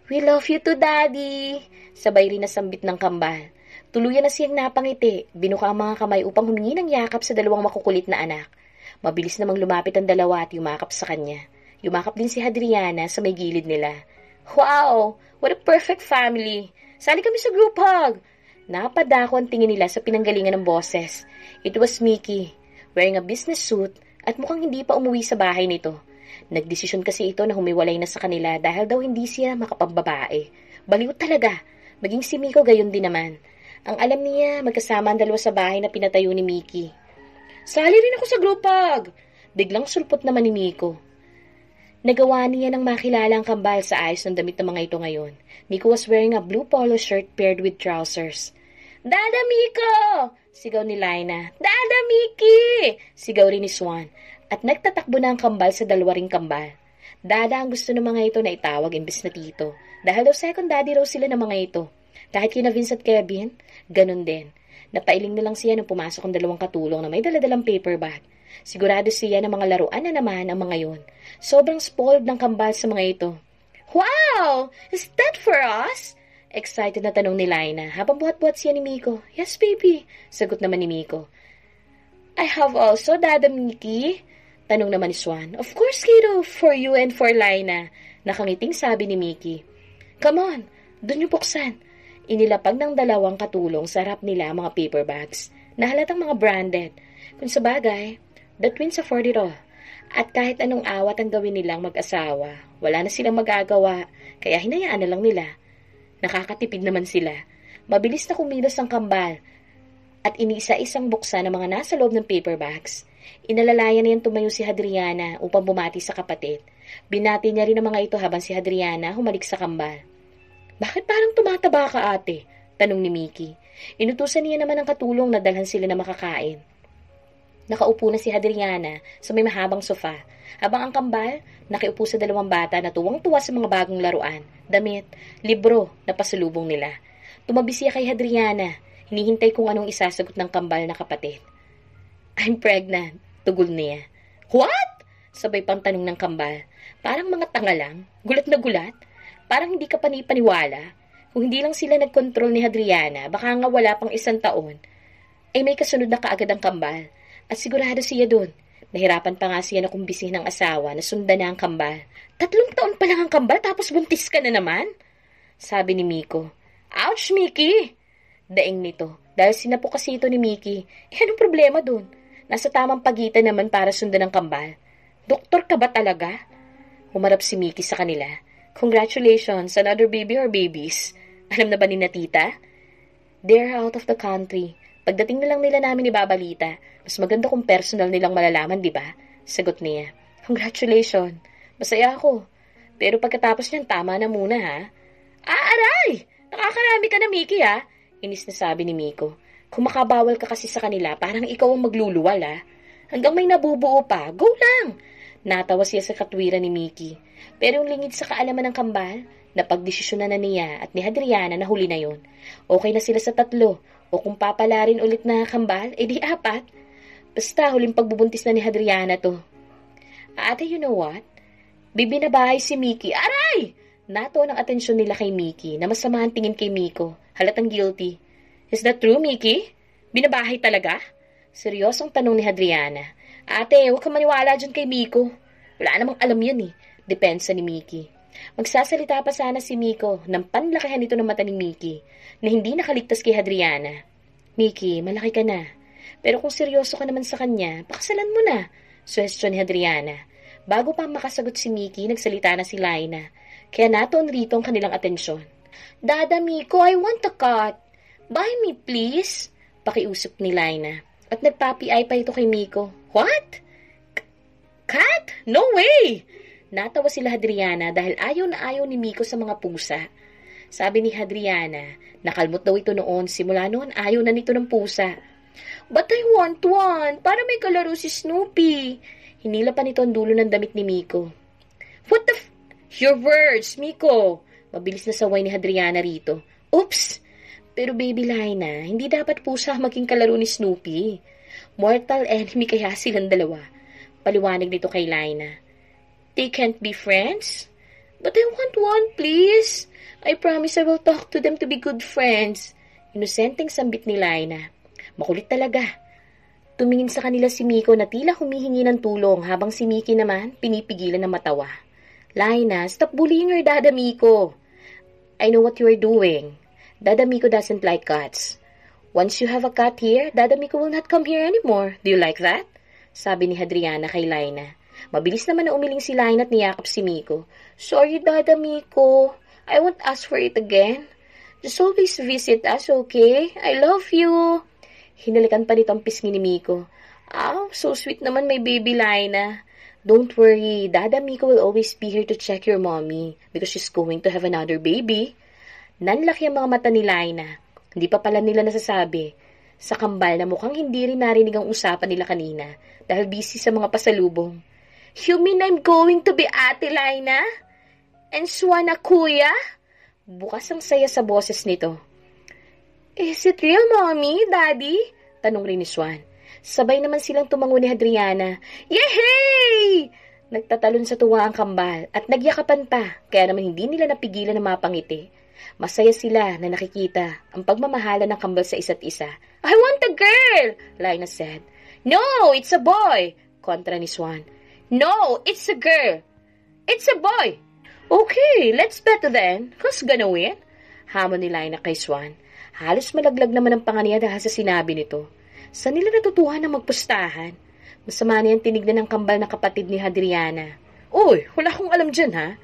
We love you too, Daddy! Sabay rin nasambit ng kambal. Tuluyan na siyang napangiti, binuka ang mga kamay upang humingi ng yakap sa 2 makukulit na anak. Mabilis namang lumapit ang dalawa at yumakap sa kanya. Yumakap din si Hadriana sa may gilid nila. Wow! What a perfect family! Sali kami sa group hug! Napadako ang tingin nila sa pinanggalingan ng boses. It was Mickey, wearing a business suit at mukhang hindi pa umuwi sa bahay nito. Nagdesisyon kasi ito na humiwalay na sa kanila dahil daw hindi siya makapambabae. Baliw talaga, maging si Miko gayon din naman. Ang alam niya, magkasama ang dalawa sa bahay na pinatayo ni Mickey. Sali rin ako sa group hug! Biglang sulpot naman ni Miko. Nagawa niya nang makilala ang kambal sa ayos ng damit ng mga ito ngayon. Miko was wearing a blue polo shirt paired with trousers. Dada, Miko! Sigaw ni Lina. Dada, Mickey! Sigaw rin ni Swan. At nagtatakbo na ang kambal sa dalawa ring kambal. Dada ang gusto ng mga ito na itawag imbis na tito. Dahil daw second daddy raw sila ng mga ito. Kahit kina Vince at Kevin, ganun din. Napailing na lang siya nung pumasok ang dalawang katulong na may daladalang paper bag. Sigurado siya na mga laruan na naman ang mga yon. Sobrang spoiled ng kambal sa mga ito. Wow! Is that for us? Excited na tanong ni Lina habang buhat-buhat siya ni Miko. Yes, baby. Sagot naman ni Miko. I have also, Dada Mickey. Tanong naman ni Swan. Of course, kiddo. For you and for Lina. Nakangiting sabi ni Mickey. Come on, dun yung buksan. Inilapag ng dalawang katulong sa harap nila mga paper bags na halatang mga branded. Kung sa bagay, the twins afford it all. At kahit anong awat ang gawin nilang mag-asawa, wala na silang magagawa, kaya hinayaan na lang nila. Nakakatipid naman sila. Mabilis na kumilos ang kambal at iniisa-isang buksan ng mga nasa loob ng paper bags. Inalalayan niyan tumayo si Hadriana upang bumati sa kapatid. Binati niya rin ang mga ito habang si Hadriana humalik sa kambal. Bakit parang tumataba ka, ate? Tanong ni Mickey. Inutusan niya naman ang katulong na dalhan sila na makakain. Nakaupo na si Hadriana sa may mahabang sofa, habang ang kambal nakiupo sa dalawang bata na tuwang-tuwa sa mga bagong laruan, damit, libro na pasalubong nila. Tumabi siya kay Hadriana, hinihintay kung anong isasagot ng kambal na kapatid. I'm pregnant, tugol niya. What? Sabay pang tanong ng kambal. Parang mga tanga lang, gulat na gulat. Parang hindi ka panipaniwala. Kung hindi lang sila nagkontrol ni Hadriana, baka nga wala pang 1 taon, ay may kasunod na kaagad ang kambal. At sigurado siya doon. Nahirapan pa nga siya na kumbisihin ng asawa na sundan na ang kambal. 3 taon pa lang ang kambal tapos buntis ka na naman? Sabi ni Miko. Ouch, Mickey! Daing nito. Dahil sinapo kasi ito ni Mickey. Anong problema doon? Nasa tamang pagitan naman para sundan ang kambal. Doktor ka ba talaga? Humarap si Mickey sa kanila. Congratulations, another baby or babies. Alam na ba ni Tita? They're out of the country. Pagdating na lang nila namin ibabalita. Mas maganda kung personal nilang malalaman, di ba? Sagot niya. Congratulations. Masaya ako. Pero pagkatapos niyan, tama na muna, ha? Aray! Nakakarami ka na, Mickey, ha? Inis na sabi ni Miko. Kung makabawal ka kasi sa kanila, parang ikaw ang magluluwal, ha? Hanggang may nabubuo pa, go lang! Natawa siya sa katwiran ni Mickey. Pero yung lingid sa kaalaman ng kambal, napagdesisyonan na niya at ni Hadriana na huli na yon. Okay na sila sa 3. O kung papalarin ulit na kambal, edi 4. Basta huling pagbubuntis na ni Hadriana to. Ate, you know what? Bibinabahay si Mickey. Aray! Nato ng atensyon nila kay Mickey na masama ang tingin kay Miko. Halatang guilty. Is that true, Mickey? Binabahay talaga? Seryosong tanong ni Hadriana. Ate, huwag ka maniwala dyan kay Miko. Wala namang alam yun eh. Depensa ni Mickey. Magsasalita pa sana si Miko ng panlakihan nito ng mata ni Mickey na hindi nakaligtas kay Hadriana. Mickey, malaki ka na. Pero kung seryoso ka naman sa kanya, pakasalan mo na. Suwestyon ni Hadriana. Bago pa makasagot si Mickey, nagsalita na si Lina. Kaya natoon rito ang kanilang atensyon. Dada Miko, I want a cat. Buy me please. Pakiusap ni Lina. At nagpapi-ay pa ito kay Miko. What? Cat? No way! Natawa sila Hadriana dahil ayaw na ayaw ni Miko sa mga pusa. Sabi ni Hadriana, nakalmot daw ito noon, simula noon ayaw na nito ng pusa. But I want one, para may kalaro si Snoopy. Hinila pa nito ang dulo ng damit ni Miko. What the Your words, Miko! Mabilis na saway ni Hadriana rito. Oops! Pero baby Lina, hindi dapat pusa maging kalaro ni Snoopy. Mortal enemy kaya silang dalawa. Paliwanag nito kay Lina. They can't be friends? But I want one, please. I promise I will talk to them to be good friends. Inosenteng sambit ni Lina. Makulit talaga. Tumingin sa kanila si Miko na tila humihingi ng tulong habang si Mickey naman pinipigilan na matawa. Lina, stop bullying your Dada Miko. I know what you are doing. Dada Miko doesn't like cats. Once you have a cat here, Dada Miko will not come here anymore. Do you like that? Sabi ni Hadriana kay Lina. Mabilis naman na umiling si Lina at niyakap si Miko. Sorry, Dada Miko. I won't ask for it again. Just always visit us, okay? I love you. Hinalikan pa nito ang pisngi ni Miko. Oh, so sweet naman may baby Lina. Don't worry, Dada Miko will always be here to check your mommy because she's going to have another baby. Nanlaki ang mga mata ni Lina. Hindi pa pala nila nasasabi sa kambal na mukhang hindi rin narinig ang usapan nila kanina dahil busy sa mga pasalubong. You mean I'm going to be Ate Lina? And Swan na kuya? Bukas ang saya sa boses nito. Is it real, Mommy, Daddy? Tanong rin ni Swan. Sabay naman silang tumango ni Hadriana. Yehey! Nagtatalon sa tuwa ang kambal at nagyakapan pa, kaya naman hindi nila napigilan na mapangiti. Masaya sila na nakikita ang pagmamahala ng kambal sa isa't isa. I want a girl, Lina said. No, it's a boy, kontra ni Swan. No, it's a girl. It's a boy. Okay, let's bet then. Who's gonna win? Hamon ni Lina kay Swan. Halos malaglag naman ang panga niya dahil sa sinabi nito. Saan nila natutuhan na magpustahan? Masama niyang tinignan ng kambal na kapatid ni Hadriana. Uy, wala akong alam dyan ha.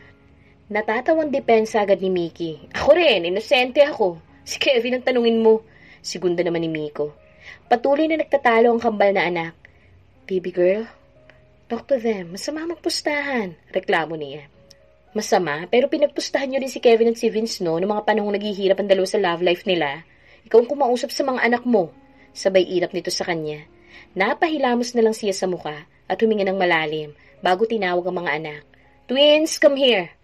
Natatawang depensa agad ni Mickey. Ako rin, inosente ako. Si Kevin ang tanungin mo. Segunda naman ni Miko. Patuloy na nagtatalo ang kambal na anak. Baby girl, talk to them. Masama magpustahan. Reklamo niya. Masama, pero pinagpustahan niyo rin si Kevin at si Vince no noong mga panahong naghihirap ang dalawa sa love life nila. Ikaw ang kumausap sa mga anak mo. Sabay irap nito sa kanya. Napahilamos na lang siya sa muka at huminga ng malalim bago tinawag ang mga anak. Twins, come here.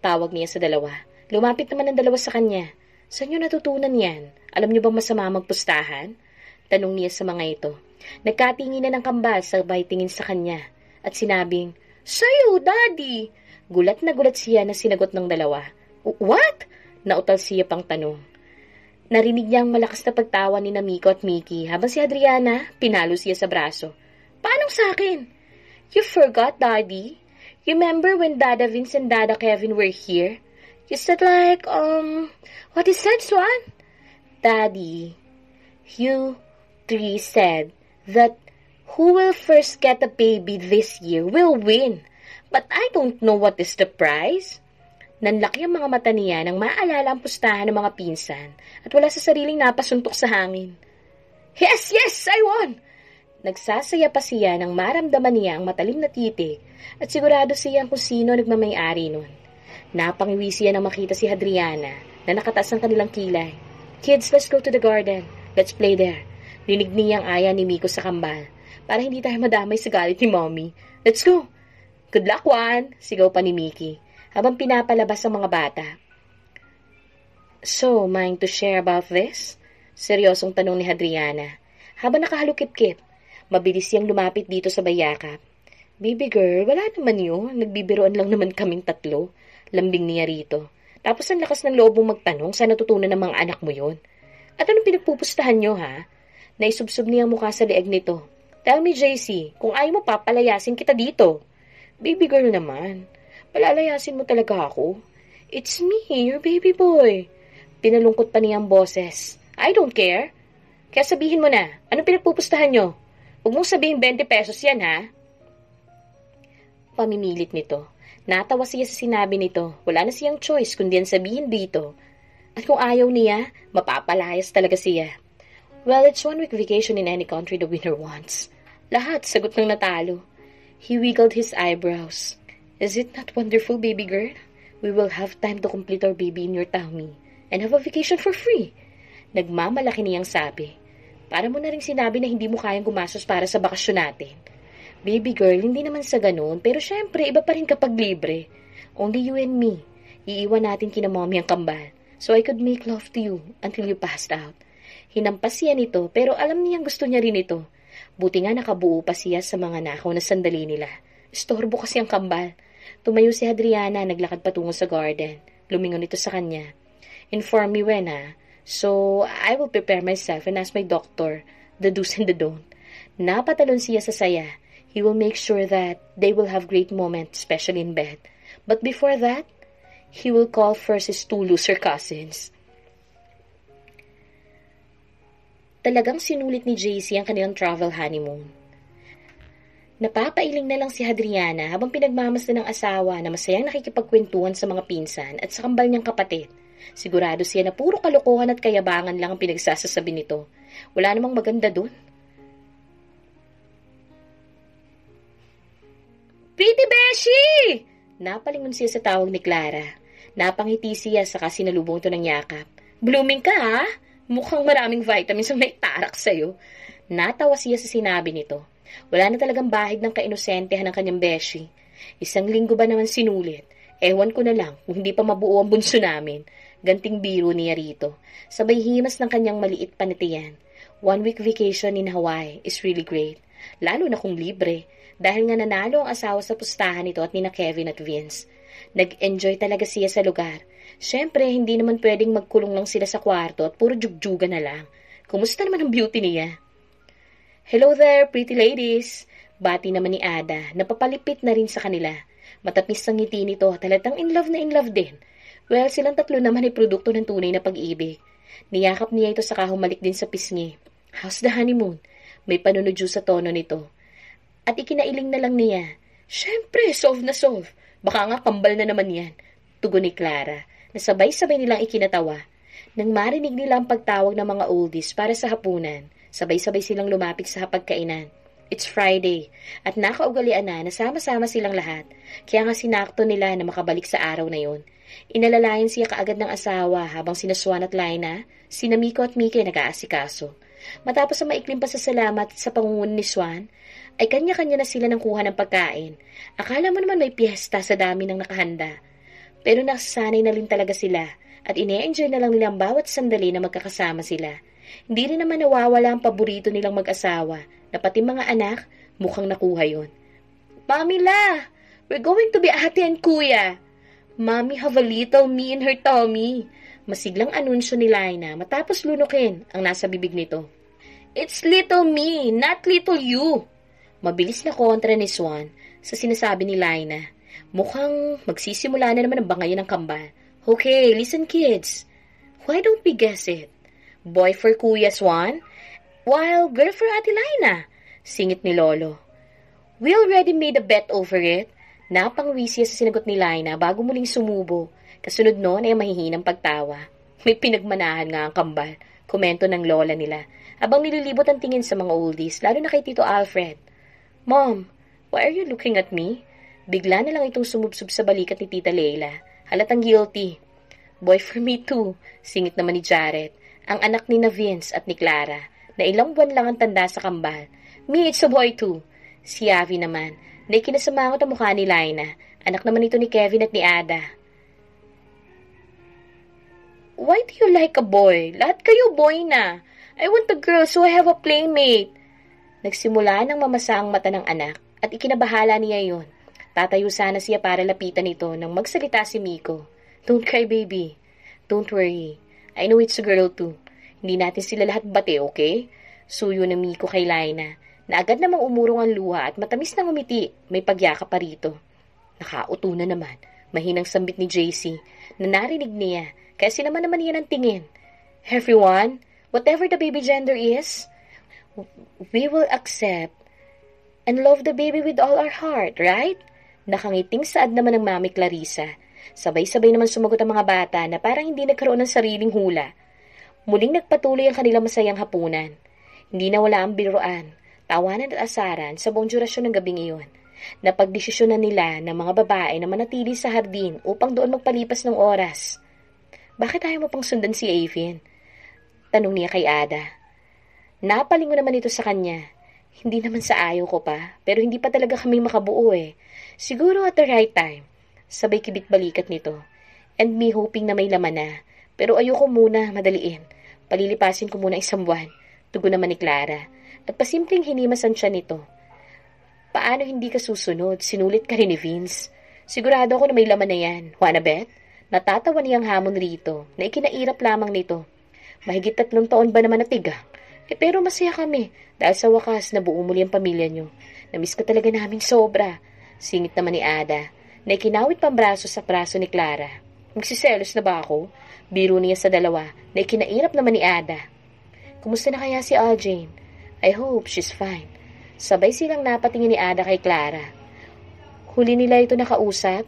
Tawag niya sa dalawa. Lumapit naman ang dalawa sa kanya. Saan niyo natutunan yan? Alam niyo bang masama magpustahan? Tanong niya sa mga ito. Nagkatingin na ng kambal sabay tingin sa kanya at sinabing, Sa'yo, Daddy! Gulat na gulat siya na sinagot ng dalawa. What? Nautal siya pang tanong. Narinig niya ang malakas na pagtawa ni Miko at Mickey habang si Hadriana pinalo siya sa braso. Paano sa akin? You forgot, Daddy? You remember when Dada Vince and Dada Kevin were here? You said like, what is that, Swan? Daddy, you three said that who will first get a baby this year will win. But I don't know what is the prize. Nanlaki ang mga mata niya nang maalala ang pustahan ng mga pinsan at wala sa sariling napasuntok sa hangin. Yes, yes, I won! Nagsasaya pa siya nang maramdaman niya ang matalim na titig at sigurado siya kung sino nagmamay-ari nun. Napangiwi siya nang makita si Hadriana na nakataas ang kanilang kilay. Kids, let's go to the garden. Let's play there. Rinig niya ang aya ni Miko sa kambal para hindi tayo madamay sa galit ni Mommy. Let's go! Good luck, Juan! Sigaw pa ni Mickey habang pinapalabas ang mga bata. So, mind to share about this? Seryosong tanong ni Hadriana. Habang nakahalukip-kip, mabilis siyang lumapit dito sa bayakap. Baby girl, wala naman yun. Nagbibiroan lang naman kaming tatlo. Lambing niya rito. Tapos ang lakas ng loob mong magtanong saan natutunan ng mga anak mo yun. At anong pinagpupustahan nyo, ha? Naisubsob niya ang mukha sa leeg nito. Tell me, JC, kung ayaw mo papalayasin kita dito. Baby girl naman. Palalayasin mo talaga ako. It's me, your baby boy. Pinalungkot pa niya ang boses. I don't care. Kaya sabihin mo na, anong pinagpupustahan nyo? Huwag mong sabihin 20 pesos yan, ha? Pamimilit nito. Natawa siya sa sinabi nito. Wala na siyang choice kundi ang sabihin dito. At kung ayaw niya, mapapalayas talaga siya. Well, it's 1 week vacation in any country the winner wants. Lahat sagot ng natalo. He wiggled his eyebrows. Is it not wonderful, baby girl? We will have time to complete our baby in your tummy and have a vacation for free. Nagmamalaki niyang sabi. Para mo na rin sinabi na hindi mo kayang gumastos para sa bakasyon natin. Baby girl, hindi naman sa ganun, pero syempre, iba pa rin kapag libre. Only you and me. Iiwan natin kina Mommy ang kambal, so I could make love to you until you passed out. Hinampas siya nito, pero alam niyang gusto niya rin ito. Buti nga nakabuo pa siya sa mga nakaw na sandali nila. Istorbo kasi ang kambal. Tumayo si Hadriana, naglakad patungo sa garden. Lumingon ito sa kanya. Inform me when, ha? So, I will prepare myself and ask my doctor the do's and the don't. Napatalon siya sa saya. He will make sure that they will have great moments, especially in bed. But before that, he will call first his 2 loser cousins. Talagang sinulit ni JC ang kanilang travel honeymoon. Napapailing na lang si Hadriana habang pinagmamasdan ng asawa na masayang nakikipagkwentuhan sa mga pinsan at sa kambal niyang kapatid. Sigurado siya na puro kalokohan at kayabangan lang ang pinagsasasabi nito. Wala namang maganda dun. Pretty Beshi! Napalingon siya sa tawag ni Clara. Napangiti siya sa sinalubong ito ng yakap. Blooming ka, ha? Mukhang maraming vitamins ang naitarak sa'yo. Natawa siya sa sinabi nito. Wala na talagang bahid ng kainosentehan ng kanyang beshi. 1 linggo ba naman sinulit? Ewan ko na lang kung hindi pa mabuo ang bunso namin. Ganting biro niya rito. Sabay himas ng kanyang maliit panitiyan. 1 week vacation in Hawaii is really great. Lalo na kung libre. Dahil nga nanalo ang asawa sa pustahan nito at nina Kevin at Vince. Nag-enjoy talaga siya sa lugar. Siyempre, hindi naman pwedeng magkulong lang sila sa kwarto at puro jugjuga na lang. Kumusta naman ang beauty niya? Hello there, pretty ladies! Bati naman ni Ada, napapalipit na rin sa kanila. Matapis ang ngiti nito, talatang in love din. Well, silang tatlo naman ay produkto ng tunay na pag-ibig. Niyakap niya ito saka humalik din sa pisngi. How's the honeymoon? May panunodyo sa tono nito. At ikinailing na lang niya. Siyempre, solve na solve. Baka nga kambal na naman yan. Tugon ni Clara, na sabay-sabay nilang ikinatawa. Nang marinig nila ang pagtawag ng mga oldies para sa hapunan, sabay-sabay silang lumapit sa hapagkainan. It's Friday, at nakaugalian na sama-sama silang lahat, kaya nga sinakto nila na makabalik sa araw na yon. Inalalayan siya kaagad ng asawa habang sina Swan at Lina, sina Miko at Mike nag-aasikaso. Matapos ang maikling pasasalamat sa pangungunan ni Swan, ay kanya-kanya na sila ng kuha ng pagkain. Akala mo naman may piyesta sa dami ng nakahanda. Pero nasasanay na rin talaga sila at ine-enjoy na lang nila ang bawat sandali na magkakasama sila. Hindi rin naman nawawala ang paborito nilang mag-asawa na pati mga anak mukhang nakuha yon. Pamela, we're going to be ate and kuya. Mommy have a little me in her tummy. Masiglang anunsyo ni Lina matapos lunukin ang nasa bibig nito. It's little me, not little you. Mabilis na kontra ni Swan sa sinasabi ni Lina. Mukhang magsisimula na naman ang bangayan ng kambal. Okay, listen kids. Why don't we guess it? Boy for Kuya Swan, while girl for Ate Lina. Singit ni Lolo. We already made a bet over it. Napangwisya sa sinagot ni Lina bago muling sumubo. Kasunod noon ay mahihinang pagtawa. May pinagmanahan nga ang kambal. Komento ng lola nila. Abang nililibot ang tingin sa mga oldies, lalo na kay Tito Alfred. Mom, why are you looking at me? Bigla na lang itong sumubsob sa balikat ni Tita Leila. Halatang guilty. Boy for me too, singit naman ni Jared, ang anak ni Vince at ni Clara, na ilang buwan lang ang tanda sa kambal. Me, it's a boy too. Si Avi naman, na ikinasamangot ang mukha ni Lina, anak naman ito ni Kevin at ni Ada. Why do you like a boy? Lahat kayo boy na. I want a girl so I have a playmate. Nagsimula ng mamasa ang mata ng anak at ikinabahala niya yon. Tatayo sana siya para lapitan ito nang magsalita si Miko. Don't cry, baby. Don't worry. I know it's a girl too. Hindi natin sila lahat bate, okay? Suyo ng Miko kay Lina, na agad namang umurong ang luha at matamis na ngumiti. May pagyaka pa rito. Nakauto na naman. Mahinang sambit ni JC na narinig niya, kaya sinaman naman niya ng tingin. Everyone, whatever the baby gender is, we will accept and love the baby with all our heart, right? Nakangiting saad naman ng Mami Clarissa. Sabay-sabay naman sumagot ang mga bata na parang hindi nagkaroon ng sariling hula. Muling nagpatuloy ang kanilang masayang hapunan. Hindi na wala ang biruan, tawanan at asaran sa buong durasyon ng gabing iyon. Napagdesisyonan nila ng mga babae na manatili sa hardin upang doon magpalipas ng oras. Bakit ayaw mo pang sundan si Avin? Tanong niya kay Ada. Napalingon naman ito sa kanya. Hindi naman sa ayaw ko pa, pero hindi pa talaga kami makabuo eh. Siguro at the right time. Sabay kibit balikat nito. And me hoping na may laman na. Pero ayoko muna madaliin. Palilipasin ko muna 1 buwan. Tugon naman ni Clara. At pasimpleng hinimasan siya nito. Paano hindi ka susunod? Sinulit ka rin ni Vince. Sigurado ako na may laman na yan. Wanna bet? Natatawa niyang hamon rito na ikinairap lamang nito. Mahigit 3 taon ba naman natigang? Pero masaya kami dahil sa wakas nabuo muli ang pamilya niyo. Namiss ka talaga namin sobra. Singit naman ni Ada na ikinawit pang braso sa braso ni Clara. Magsiselos na ba ako? Biro niya sa dalawa na ikinairap naman ni Ada. Kumusta na kaya si Aljane? I hope she's fine. Sabay silang napatingin ni Ada kay Clara. Huli nila ito nakausap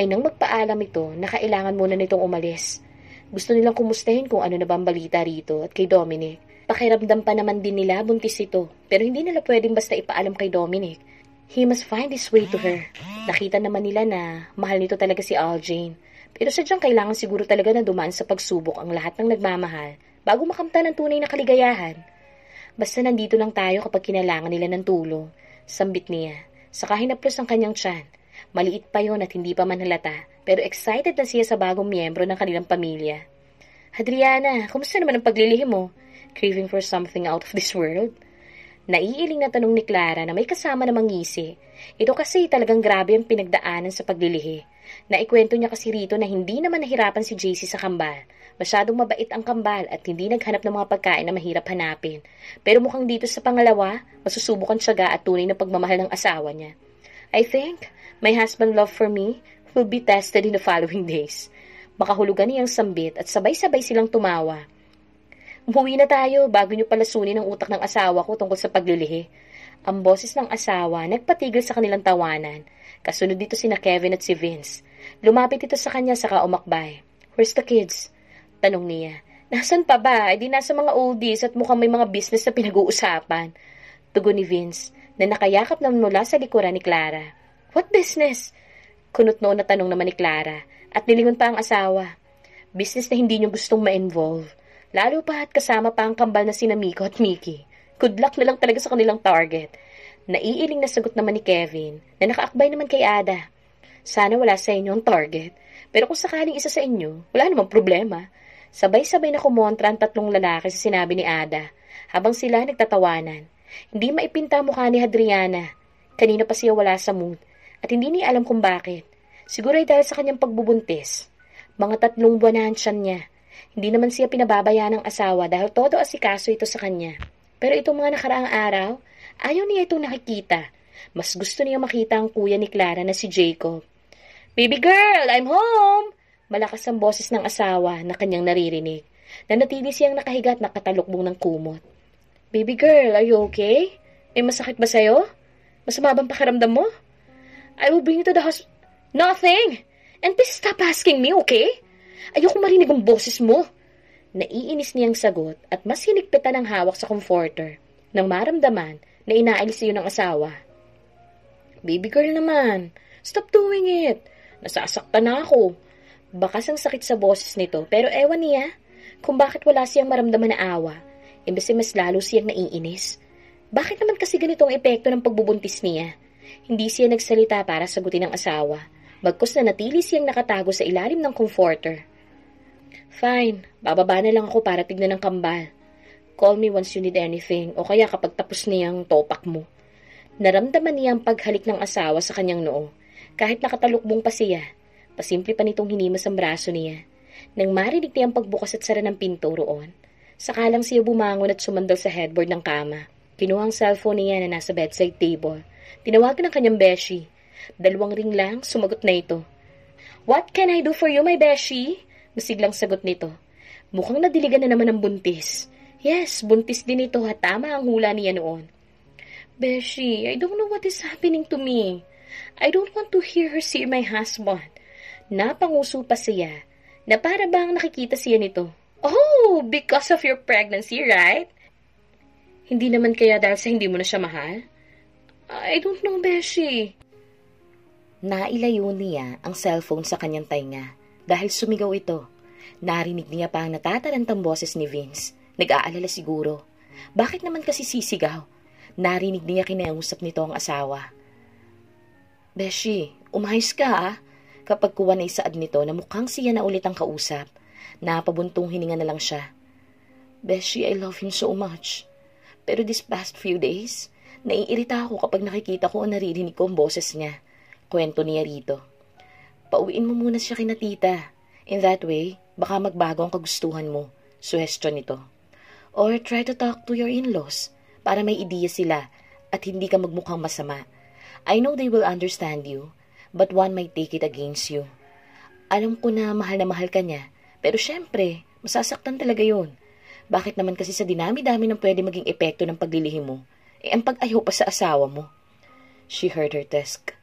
ay nang magpaalam ito na kailangan muna nitong umalis. Gusto nilang kumustahin kung ano na bang balita rito at kay Dominic. Pakiramdam pa naman din nila buntis ito pero hindi nila pwedeng basta ipaalam kay Dominic. He must find his way to her. Nakita naman nila na mahal nito talaga si Aljane. Pero sadyang kailangan siguro talaga na dumaan sa pagsubok ang lahat ng nagmamahal bago makamtan ng tunay na kaligayahan. Basta nandito lang tayo kapag kinailangan nila ng tulong, sambit niya. Saka hinaplos ang kanyang tiyan. Maliit pa yon at hindi pa man halata, pero excited na siya sa bagong miyembro ng kanilang pamilya. Adriana, kumusta naman ang paglilihim mo? Craving for something out of this world? Naiiling na tanong ni Clara na may kasama namang ngisi. Ito kasi talagang grabe ang pinagdaanan sa paglilihi. Naikwento niya kasi rito na hindi naman nahirapan si JC sa kambal. Masyadong mabait ang kambal at hindi naghanap ng mga pagkain na mahirap hanapin. Pero mukhang dito sa pangalawa, masusubok ang tiyaga at tunay na pagmamahal ng asawa niya. I think my husband's love for me will be tested in the following days. Makahulugan niyang sambit at sabay-sabay silang tumawa. Umuwi na tayo bago niyo palasunin ang utak ng asawa ko tungkol sa paglilihi. Ang boses ng asawa nagpatigil sa kanilang tawanan. Kasunod dito sina Kevin at si Vince. Lumapit ito sa kanya saka umakbay. Where's the kids? Tanong niya. Nasaan pa ba? E di nasa mga oldies at mukhang may mga business na pinag-uusapan. Tugon ni Vince na nakayakap na mula sa likuran ni Clara. What business? Kunot noon na tanong naman ni Clara at nilingon pa ang asawa. Business na hindi niyo gustong ma-involve. Lalo pa at kasama pa ang kambal na sina Miko at Mickey. Good luck na lang talaga sa kanilang target. Naiiling na sagot naman ni Kevin na nakaakbay naman kay Ada. Sana wala sa inyo ang target. Pero kung sakaling isa sa inyo, wala namang problema. Sabay-sabay na kumontra ang tatlong lalaki sa sinabi ni Ada habang sila nagtatawanan. Hindi maipinta mukha ni Adriana. Kanina pa siya wala sa mood at hindi niya alam kung bakit. Siguro ay dahil sa kanyang pagbubuntis. Mga 3 buwan na ang tiyan niya. Hindi naman siya pinababayaan ng asawa dahil todo asikaso ito sa kanya. Pero itong mga nakaraang araw, ayaw niya itong nakikita. Mas gusto niya makita ang kuya ni Clara na si Jacob. Baby girl, I'm home! Malakas ang boses ng asawa na kanyang naririnig. Nanatili siyang nakahiga at nakatalukbong ng kumot. Baby girl, are you okay? May masakit ba sa'yo? Masama bang pakiramdam mo? I will bring you to the hospital. Nothing! And please stop asking me, okay? Ayoko marinig ang boses mo. Naiinis niyang sagot at mas hinigpitan ang hawak sa comforter nang maramdaman na inaalis iyon ng asawa. Baby girl naman, stop doing it. Nasasaktan na ako. Bakas ang sakit sa boses nito pero ewan niya kung bakit wala siyang maramdaman na awa. Imbes mas lalo siyang naiinis. Bakit naman kasi ganitong epekto ng pagbubuntis niya? Hindi siya nagsalita para sagutin ang asawa. Bagkus na natili siyang nakatago sa ilalim ng comforter. Fine, bababa na lang ako para tignan ng kambal. Call me once you need anything o kaya kapag tapos niyang topak mo. Naramdaman niya ang paghalik ng asawa sa kanyang noo. Kahit nakatalukbong pa siya, pasimple pa nitong hinimas ang braso niya. Nang marinig niya ang pagbukas at sara ng pinto roon, sakalang siya bumangon at sumandal sa headboard ng kama. Kinuha ang cellphone niya na nasa bedside table. Tinawagan ng kanyang beshi. 2 ring lang, sumagot na ito. What can I do for you, my beshi? Masiglang sagot nito. Mukhang nadiligan na naman ang buntis. Yes, buntis din ito at tama ang hula niya noon. Beshi, I don't know what is happening to me. I don't want to hear her see my husband. Napanguso pa siya na para bang nakikita siya nito. Oh, because of your pregnancy, right? Hindi naman kaya dahil sa hindi mo na siya mahal? I don't know, Beshi. Nailayo niya ang cellphone sa kanyang tainga dahil sumigaw ito. Narinig niya pa ang natatarantang boses ni Vince. Nag-aalala siguro. Bakit naman kasi sisigaw? Narinig niya kinausap nito ang asawa. Beshi, umayos ka ah. Kapag kuha na isaad nito na mukhang siya na ulit ang kausap, napabuntong hininga na lang siya. Beshi, I love him so much. Pero this past few days, naiirita ako kapag nakikita ko o naririnig ko ang boses niya. Kwento niya rito. Pauwiin mo muna siya kina tita. In that way, baka magbago ang kagustuhan mo. Suhestyon nito. Or try to talk to your in-laws para may ideya sila at hindi ka magmukhang masama. I know they will understand you, but one might take it against you. Alam ko na mahal ka niya, pero syempre, masasaktan talaga yun. Bakit naman kasi sa dinami-dami ng pwede maging epekto ng paglilihim mo, ang pag-ayaw pa sa asawa mo? She heard her desk.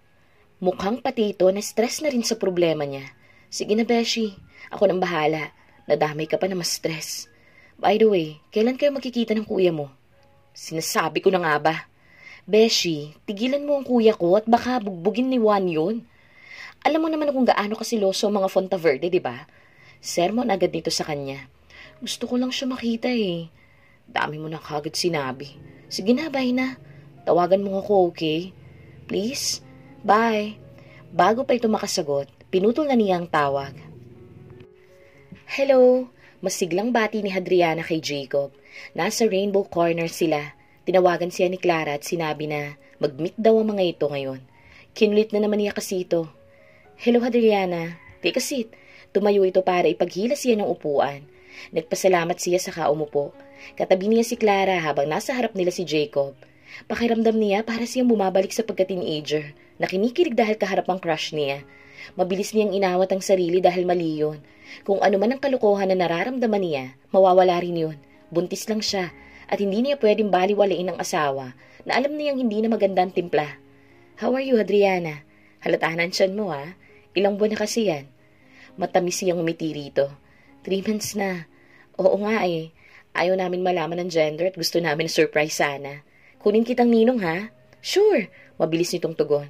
Mukhang pati ito na stress na rin sa problema niya. Sige na, Beshi. Ako nang bahala. Nadamay ka pa na mas stress. By the way, kailan kayo magkikita ng kuya mo? Sinasabi ko na nga ba? Beshi, tigilan mo ang kuya ko at baka bugbugin ni Juan yun. Alam mo naman kung gaano kasiloso ang mga Fontaverde, di ba? Sermon agad nito sa kanya. Gusto ko lang siya makita eh. Dami mo na kagad sinabi. Sige na, bye na. Tawagan mo ako, okay? Please? Bye. Bago pa ito makasagot, pinutol na niya ang tawag. Hello! Masiglang bati ni Hadriana kay Jacob. Nasa Rainbow Corner sila. Tinawagan siya ni Clara at sinabi na mag-meet daw ang mga ito ngayon. Kinulit na naman niya kasi ito. Hello, Hadriana. Take a seat. Tumayo ito para ipaghila siya ng upuan. Nagpasalamat siya sa umupo. Katabi niya si Clara habang nasa harap nila si Jacob. Pakiramdam niya para siyang bumabalik sa pagka-teenager na kinikilig dahil kaharap ang crush niya. Mabilis niyang inawat ang sarili dahil mali yun. Kung ano man ang kalokohan na nararamdaman niya, mawawala rin yun. Buntis lang siya at hindi niya pwedeng baliwalain ng asawa na alam niyang hindi na magandang timpla. How are you, Hadriana? Halatahan ang tiyan mo ha. Ilang buwan na kasi yan. Matamis siyang umiti rito. 3 months na. Oo nga eh. Ayaw namin malaman ng gender at gusto namin surprise sana. Kunin kitang ninong ha? Sure. Mabilis nitong tugon.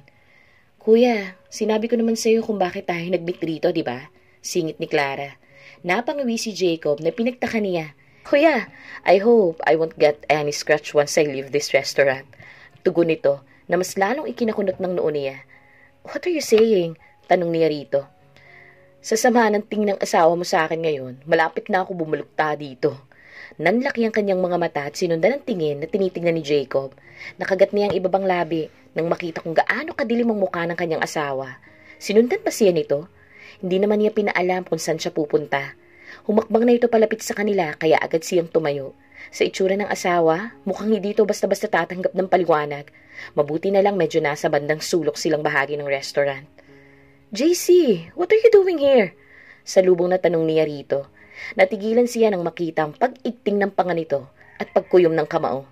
Kuya, sinabi ko naman sa'yo kung bakit tayo nag-meet rito, di ba? Singit ni Clara. Napangawi si Jacob na pinagtaka niya. Kuya, I hope I won't get any scratch once I leave this restaurant. Tugon nito na mas lalong ikinakunot ng noo niya. What are you saying? Tanong niya rito. Sa sama ng tingin ng asawa mo sa akin ngayon, malapit na ako bumulukta dito. Nanlaki ang kanyang mga mata at sinundan ang tingin na tinitingnan ni Jacob. Nakagat niya ang ibabang labi nang makita kung gaano kadilim ang mukha ng kanyang asawa. Sinundan pa siya nito. Hindi naman niya pinaalam kung saan siya pupunta. Humakbang na ito palapit sa kanila kaya agad siyang tumayo. Sa itsura ng asawa, mukhang hindi ito basta-basta tatanggap ng paliwanag. Mabuti na lang medyo nasa bandang sulok silang bahagi ng restaurant. JC, what are you doing here? Salubong na tanong niya rito. Natigilan siya nang makita ang pag-igting ng panga nito at pagkuyom ng kamao.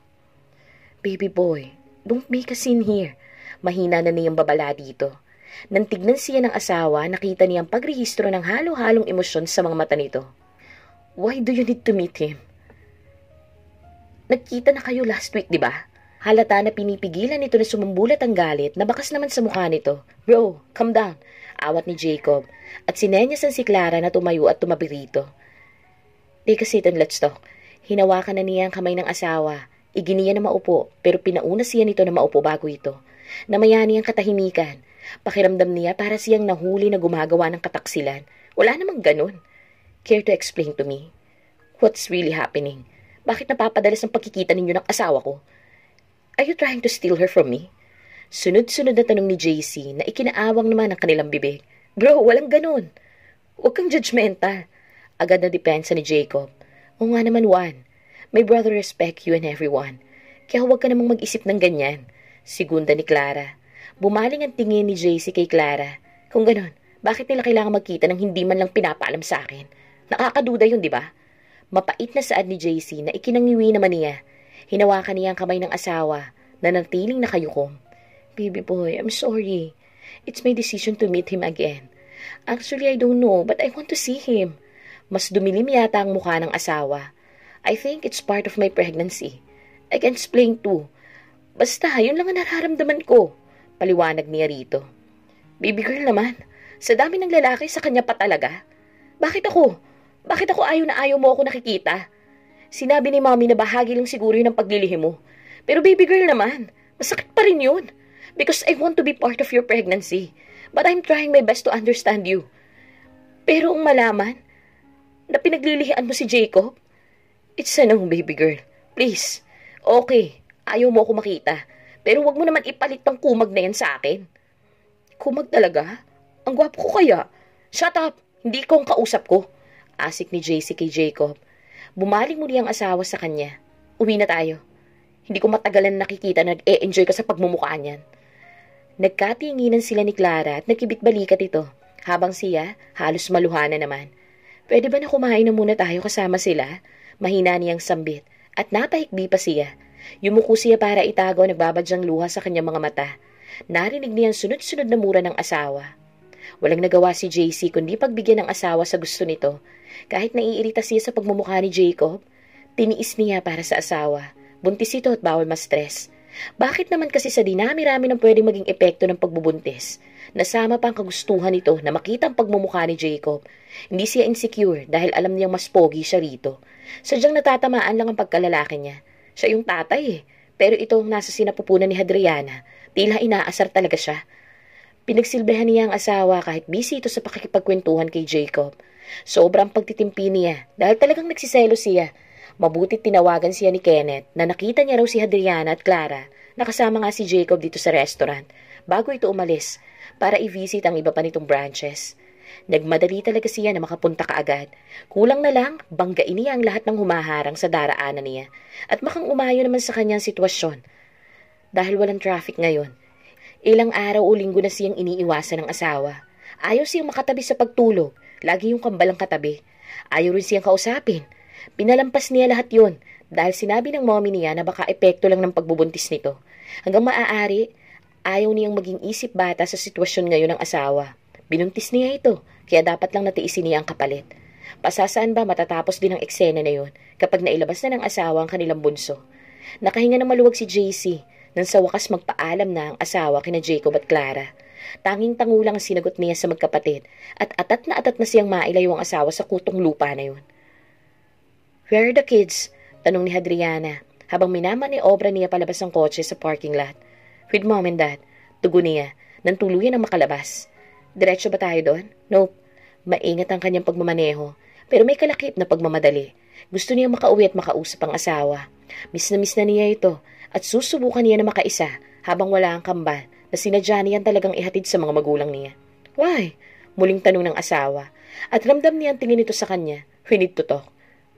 Baby boy, don't make a scene here. Mahina na niyang babala dito. Nang tignan siya ng asawa, nakita niyang pagrehistro ng halo-halong emosyon sa mga mata nito. Why do you need to meet him? Nagkita na kayo last week, di ba? Halata na pinipigilan nito na sumumbulat ang galit na bakas naman sa mukha nito. Bro, calm down. Awat ni Jacob at sinenyasan si Clara na tumayo at tumabi rito. Take a seat and let's talk. Hinawakan na niya ang kamay ng asawa. Iginiya na maupo pero pinauna siya nito na maupo bago ito. Namaya niyang katahimikan. Pakiramdam niya para siyang nahuli na gumagawa ng kataksilan. Wala namang ganun. Care to explain to me? What's really happening? Bakit napapadalas ang pagkikita ninyo ng asawa ko? Are you trying to steal her from me? Sunod-sunod na tanong ni JC na ikinaawang naman ang kanilang bibig. Bro, walang ganun. Huwag kang judgmental. Agad na depensa ni Jacob. O nga naman, Juan. My brother respect you and everyone. Kaya huwag ka namang mag-isip ng ganyan. Segunda ni Clara. Bumaling ang tingin ni JC kay Clara. Kung ganun, bakit nila kailangan magkita nang hindi man lang pinapaalam sa akin? Nakakaduda yun, di ba? Mapait na saad ni JC na ikinangiwi naman niya. Hinawakan niya ang kamay ng asawa na natiling nakayukom. Baby boy, I'm sorry. It's my decision to meet him again. Actually, I don't know, but I want to see him. Mas dumilim yata ang mukha ng asawa. I think it's part of my pregnancy. I can explain too. Basta, yun lang ang nararamdaman ko. Paliwanag niya rito. Baby girl naman, sa dami ng lalaki sa kanya pa talaga. Bakit ako? Bakit ako ayaw na ayaw mo ako nakikita? Sinabi ni mommy na bahagi lang siguro yun ang paglilihim mo. Pero baby girl naman, masakit pa rin yun. Because I want to be part of your pregnancy. But I'm trying my best to understand you. Pero ang malaman na pinaglilihian mo si Jacob, it's a no, baby girl. Please. Okay, ayaw mo ako makita. Pero wag mo naman ipalit ng kumag na yan sa akin. Kumag talaga? Ang gwapo ko kaya? Shut up! Hindi ko ang kausap ko. Asik ni JC kay Jacob. Bumaling muli ang asawa sa kanya. Uwi na tayo. Hindi ko matagalan nakikita na nag-e-enjoy ka sa pagmumukha niyan. Nagkatinginan sila ni Clara at nagkibit-balikat ito. Habang siya, halos maluha na naman. Pwede ba na kumain na muna tayo kasama sila? Mahina niyang sambit. At napahikbi pa siya. Yumuko siya para itago ang nagbabadyang luha sa kanyang mga mata. Narinig niyang sunod-sunod na mura ng asawa. Walang nagawa si JC kundi pagbigyan ng asawa sa gusto nito. Kahit naiirita siya sa pagmumukha ni Jacob, tiniis niya para sa asawa. Buntis ito at bawal ma-stress. Bakit naman kasi sa dinami-rami ng pwedeng maging epekto ng pagbubuntis, nasama pa ang kagustuhan nito na makita ang pagmumukha ni Jacob. Hindi siya insecure dahil alam niyang mas pogi siya rito. Sadyang natatamaan lang ang pagkalalaki niya. Siya yung tatay pero itong nasa sinapupunan ni Hadriana, tila inaasar talaga siya. Pinagsilbihan niya ang asawa kahit busy ito sa pakikipagkwentuhan kay Jacob. Sobrang pagtitimpi niya dahil talagang nagsiselo siya. Mabutit tinawagan siya ni Kenneth na nakita niya raw si Hadriana at Clara na kasama nga si Jacob dito sa restaurant bago ito umalis para i-visit ang iba pa nitong branches. Nagmadali talaga siya na makapunta kaagad. Kulang na lang, banggain niya ang lahat ng humaharang sa daraanan niya at makang umayo naman sa kanyang sitwasyon. Dahil walang traffic ngayon, ilang araw o linggo na siyang iniiwasan ng asawa. Ayaw siyang makatabi sa pagtulog, lagi yung kambalang katabi. Ayaw rin siyang kausapin. Pinalampas niya lahat yun dahil sinabi ng mommy niya na baka epekto lang ng pagbubuntis nito. Hanggang maaari, ayaw niyang maging isip bata sa sitwasyon ngayon ng asawa. Binuntis niya ito, kaya dapat lang natiisin niya ang kapalit. Pasasaan ba matatapos din ang eksena na yun kapag nailabas na ng asawa ang kanilang bunso? Nakahinga ng maluwag si JC nang sa wakas magpaalam na ang asawa kina Jacob at Clara. Tanging-tango lang ang sinagot niya sa magkapatid at atat na siyang mailayo ang asawa sa kutong lupa na yun. "Where are the kids?" tanong ni Hadriana habang minamaniobra niya palabas ang kotse sa parking lot. "With mom and dad," tugon niya nang tuluyan ang makalabas. "Diretso ba tayo doon?" "Nope." Maingat ang kanyang pagmamaneho pero may kalakip na pagmamadali. Gusto niya makauwi at makausap ang asawa. Miss na niya ito at susubukan niya na makaisa habang wala ang kambal na sinadya niyan talagang ihatid sa mga magulang niya. "Why?" muling tanong ng asawa at ramdam niya ang tingin nito sa kanya. "We need to talk."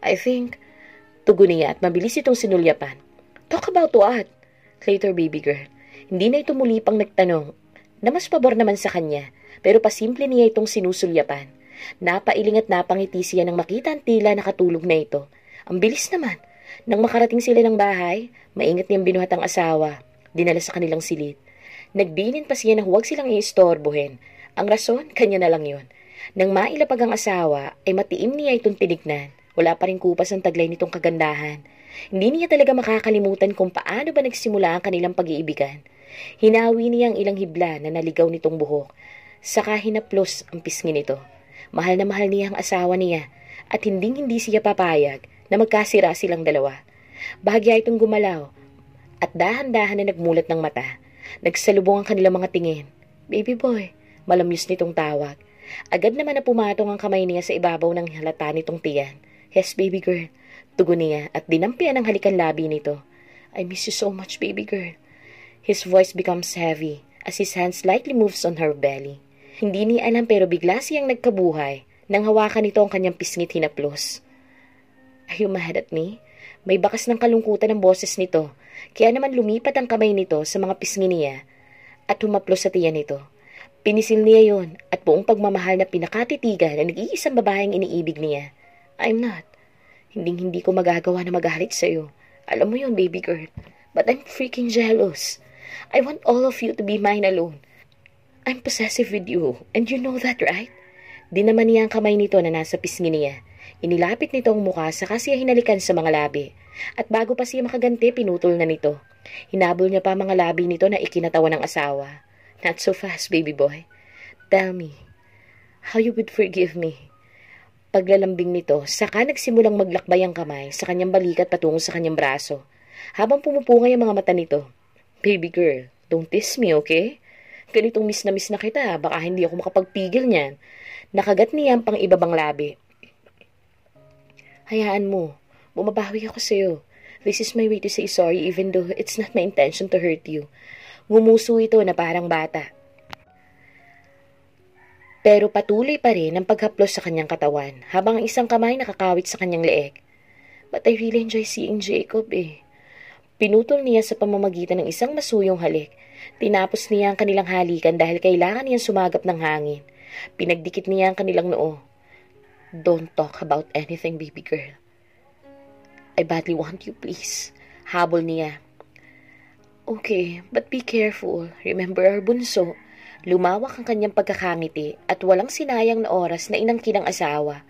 "I think," tugon niya at mabilis itong sinulyapan. "Talk about what?" "Later, baby girl." Hindi na ito muli pang nagtanong na mas pabor naman sa kanya pero pasimple niya itong sinusulyapan. Napailing at napangiti siya nang makita ang tila nakatulog na ito. Ang bilis naman. Nang makarating sila ng bahay, maingat niyang binuhat ang asawa. Dinala sa kanilang silid. Nagbilin pa siya na huwag silang iistorbohin. Ang rason, kanya na lang yun. Nang mailapag ang asawa, ay matiim niya itong tinignan. Wala pa rin kupas ang taglay nitong kagandahan. Hindi niya talaga makakalimutan kung paano ba nagsimula ang kanilang pag-iibigan. Hinawi niya ang ilang hibla na naligaw nitong buhok. Saka hinaplos ang pisngi nito. Mahal na mahal niya ang asawa niya at hindi siya papayag na magkasira silang dalawa. Bahagya itong gumalaw at dahan-dahan na nagmulat ng mata. Nagsalubong ang kanilang mga tingin. "Baby boy," malamyos nitong tawag. Agad naman na pumatong ang kamay niya sa ibabaw ng halata nitong tiyan. "Yes, baby girl," tugon niya at dinampian ang halikan labi nito. "I miss you so much, baby girl." His voice becomes heavy as his hand slightly moves on her belly. Hindi niya alam pero bigla siyang nagkabuhay nang hawakan nito ang kanyang pisngit hinaplos. "Are you mad at me?" May bakas ng kalungkutan ng boses nito, kaya naman lumipat ang kamay nito sa mga pisngi niya at humaplos sa tiyan nito. Pinisil niya yon at buong pagmamahal na pinakatitigan na nag-iisang babaeng iniibig niya. "I'm not. Hindi ko magagawa na magalit sa'yo. Alam mo yon, baby girl. But I'm freaking jealous. I want all of you to be mine alone. I'm possessive with you, and you know that, right?" Dinaman niya ang kamay nito na nasa pisngi niya. Inilapit nito ang mukha saka siya hinalikan sa mga labi. At bago pa siya makaganti, pinutol na nito. Hinabol niya pa mga labi nito na ikinatawan ng asawa. "Not so fast, baby boy. Tell me, how you would forgive me?" Paglalambing nito, saka nagsimulang maglakbay ang kamay sa kanyang balikat patungo sa kanyang braso. Habang pumupungay ang mga mata nito. "Baby girl, don't tease me, okay? Ganitong miss na kita, baka hindi ako makapagpigil niyan." Nakagat niya ang pang-ibabang labi. "Hayaan mo, bumabawi ako sa'yo. This is my way to say sorry even though it's not my intention to hurt you." Ngumuso ito na parang bata. Pero patuloy pa rin ang paghaplos sa kanyang katawan habang ang isang kamay nakakawit sa kanyang leeg. "But I really enjoy seeing Jacob eh." Pinutol niya sa pamamagitan ng isang masuyong halik. Tinapos niya ang kanilang halikan dahil kailangan niyang sumagap ng hangin. Pinagdikit niya ang kanilang noo. "Don't talk about anything, baby girl. I badly want you, please." Habol niya. "Okay, but be careful. Remember our bunso." Lumawak ang kanyang pagkakangiti at walang sinayang na oras na inangkin ng asawa.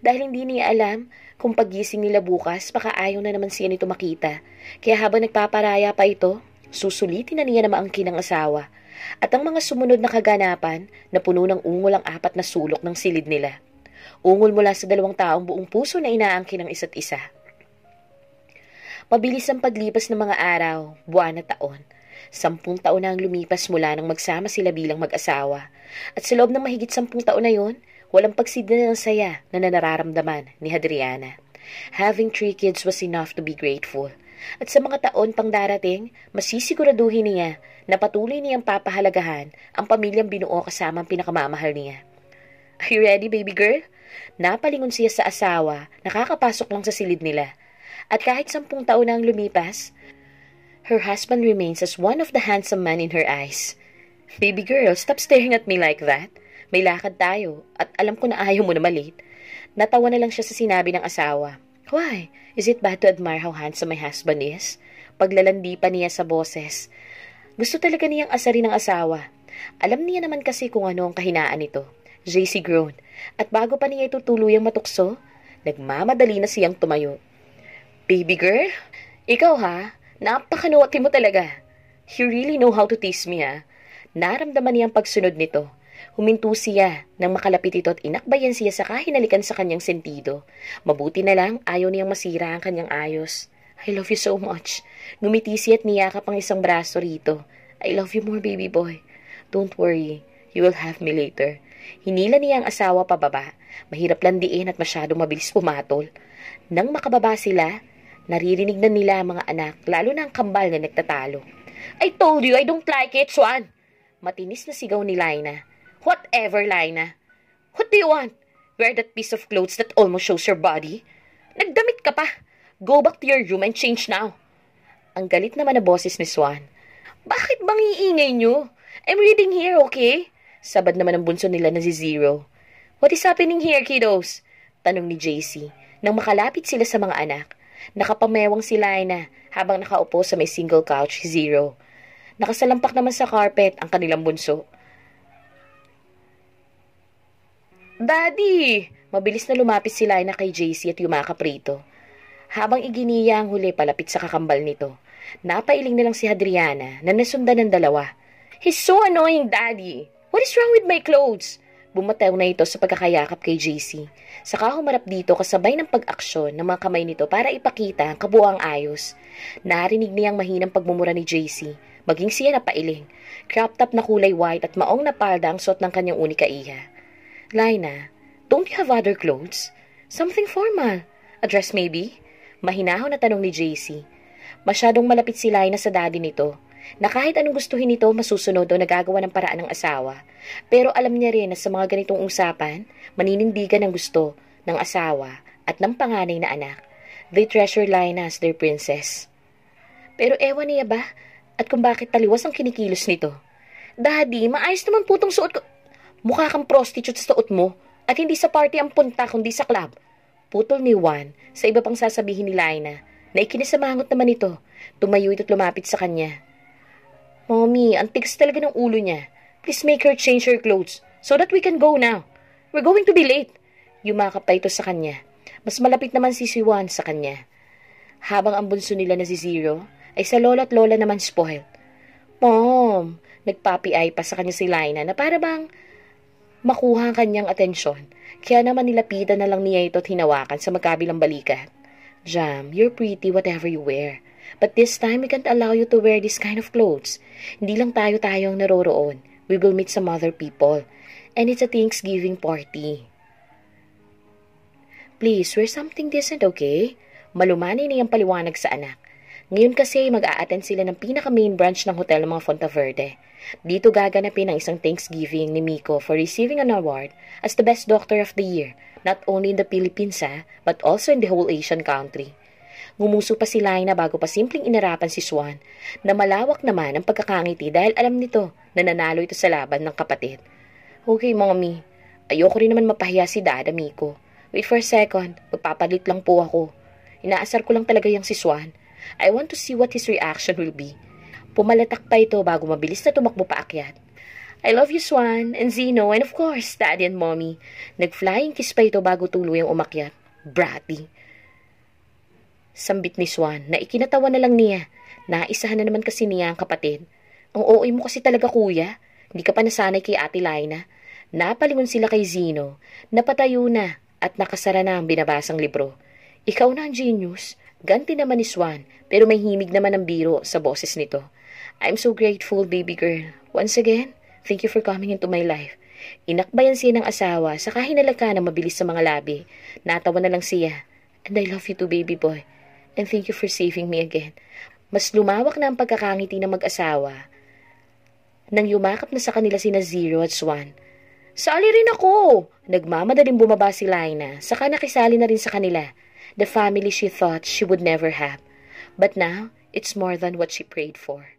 Dahil hindi niya alam kung pagising nila bukas, baka ayaw na naman siya nito makita. Kaya habang nagpaparaya pa ito, Susulitin na niya na maangkin ng asawa. At ang mga sumunod na kaganapan na puno ng ungol ang 4 na sulok ng silid nila. Ungol mula sa 2 taong buong puso na inaangkin ng isa't isa. Mabilis ang paglipas ng mga araw, buwan at taon. 10 taon na ang lumipas mula nang magsama sila bilang mag-asawa. At sa loob ng mahigit 10 taon na yon, walang pagsidna ng saya na nararamdaman ni Hadriana. Having 3 kids was enough to be grateful. At sa mga taon pang darating, masisiguraduhin niya na patuloy niyang papahalagahan ang pamilyang binuo kasama ang pinakamamahal niya. Are you ready, baby girl? Napalingon siya sa asawa, nakakapasok lang sa silid nila. At kahit 10 taon na ang lumipas, her husband remains as one of the handsome men in her eyes. Baby girl, stop staring at me like that. May lakad tayo, at alam ko na ayaw mo na malate. Natawa na lang siya sa sinabi ng asawa. Why? Is it bad to admire how handsome my husband is? Paglalandi pa niya sa boses. Gusto talaga niyang asarin ng asawa. Alam niya naman kasi kung ano ang kahinaan nito. JC groaned. At bago pa niya itutuluyang matukso, nagmamadali na siyang tumayo. Baby girl, ikaw ha, napakanuwati mo talaga. You really know how to tease me ha. Naramdaman niya ang pagsunod nito. Huminto siya nang makalapit ito at inakbayan siya sa kahinalikan sa kanyang sentido. Mabuti na lang, ayaw niyang masira ang kanyang ayos. I love you so much. Ngumiti siya at niyakap ang isang braso rito. I love you more, baby boy. Don't worry, you will have me later. Hinila niya ang asawa pababa. Mahirap landiin at masyadong mabilis pumatol. Nang makababa sila, naririnig na nila ang mga anak, lalo na ang kambal na nagtatalo. I told you, I don't like it, Swan! Matinis na sigaw ni Lina. Whatever, Lina. What do you want? Wear that piece of clothes that almost shows your body? Nagdamit ka pa. Go back to your room and change now. Ang galit naman na boses ni Swan. Bakit bang iingay nyo? I'm reading here, okay? Sabad naman ang bunso nila na si Zero. What is happening here, kiddos? Tanong ni JC. Nang makalapit sila sa mga anak, nakapamewang si Lina habang nakaupo sa may single couch si Zero. Nakasalampak naman sa carpet ang kanilang bunso. Daddy! Mabilis na lumapit si Lina kay JC at yumakap rito. Habang iginiya ang huli palapit sa kakambal nito, napailing na lang si Hadriana na nasundan ng dalawa. He's so annoying, Daddy! What is wrong with my clothes? Bumataw na ito sa pagkakayakap kay JC. Saka humarap dito kasabay ng pag-aksyon ng mga kamay nito para ipakita ang kabuang ayos. Narinig niyang mahinang pagmumura ni JC, maging siya na pailing. Crop top na kulay white at maong na palda ang suot ng kanyang unika iha. Lina, don't you have other clothes? Something formal. A dress maybe? Mahinahon na tanong ni JC. Masyadong malapit si Lina sa daddy nito, na kahit anong gustuhin nito masusunod o nagagawa ng paraan ng asawa. Pero alam niya rin na sa mga ganitong usapan, maninindigan ang gusto ng asawa at ng panganay na anak. They treasure Lina as their princess. Pero ewan niya ba at kung bakit taliwas ang kinikilos nito? Daddy, maayos naman po tong suot ko. Mukha kang prostitute sa suot mo at hindi sa party ang punta kundi sa club. Putol ni Juan sa iba pang sasabihin ni Lina na ikinasamangot naman ito. Tumayo ito't lumapit sa kanya. Mommy, ang tigas talaga ng ulo niya. Please make her change her clothes so that we can go now. We're going to be late. Yumakap pa ito sa kanya. Mas malapit naman si Juan sa kanya. Habang ang bunso nila na si Zero ay sa lola at lola naman spoiled. Mom, nagpapi-ay pa sa kanya si Lina na para bang makuha ang kanyang atensyon. Kaya naman nilapitan na lang niya ito at hinawakan sa magkabilang balikat. Jam, you're pretty whatever you wear. But this time, we can't allow you to wear this kind of clothes. Hindi lang tayo ang naroroon. We will meet some other people. And it's a Thanksgiving party. Please, wear something decent, okay? Malumanay niyang paliwanag sa anak. Ngayon kasi mag-a-attend sila ng pinaka-main branch ng hotel ng mga Fonteverde. Dito gaganapin ang isang Thanksgiving ni Miko for receiving an award as the best doctor of the year, not only in the Philippines but also in the whole Asian country. Ngumuso pa si Lina bago pa simpleng inarapan si Swan na malawak naman ang pagkakangiti dahil alam nito na nanalo ito sa laban ng kapatid. Okay, mommy. Ayoko rin naman mapahiya si Dada Miko. Wait for a second. Magpapalit lang po ako. Inaasar ko lang talaga yung si Swan. I want to see what his reaction will be. Pumalatak pa ito bago mabilis na tumakbo paakyat. I love you, Swan, and Zeno, and of course, Daddy and Mommy. Nag-flying kiss pa ito bago tuluyang umakyat. Bratty. Sambit ni Swan na ikinatawa na lang niya. Naisahan na naman kasi niya ang kapatid. Ang OA mo kasi talaga, kuya. Hindi ka pa nasanay kay Ate Laina. Napalingon sila kay Zino. Napatayo na at nakasara na ang binabasang libro. Ikaw na ang genius. Ganti naman ni Swan, pero may himig naman ang biro sa boses nito. I'm so grateful, baby girl. Once again, thank you for coming into my life. Inakbayan siya ng asawa, saka hinalaka na mabilis sa mga labi. Natawa na lang siya. And I love you too, baby boy. And thank you for saving me again. Mas lumawak na ang pagkakangiti ng mag-asawa nang yumakap na sa kanila sina Zero at Swan. Sali rin ako! Nagmamadaling bumaba si Laina, saka nakisali na rin sa kanila. The family she thought she would never have. But now, it's more than what she prayed for.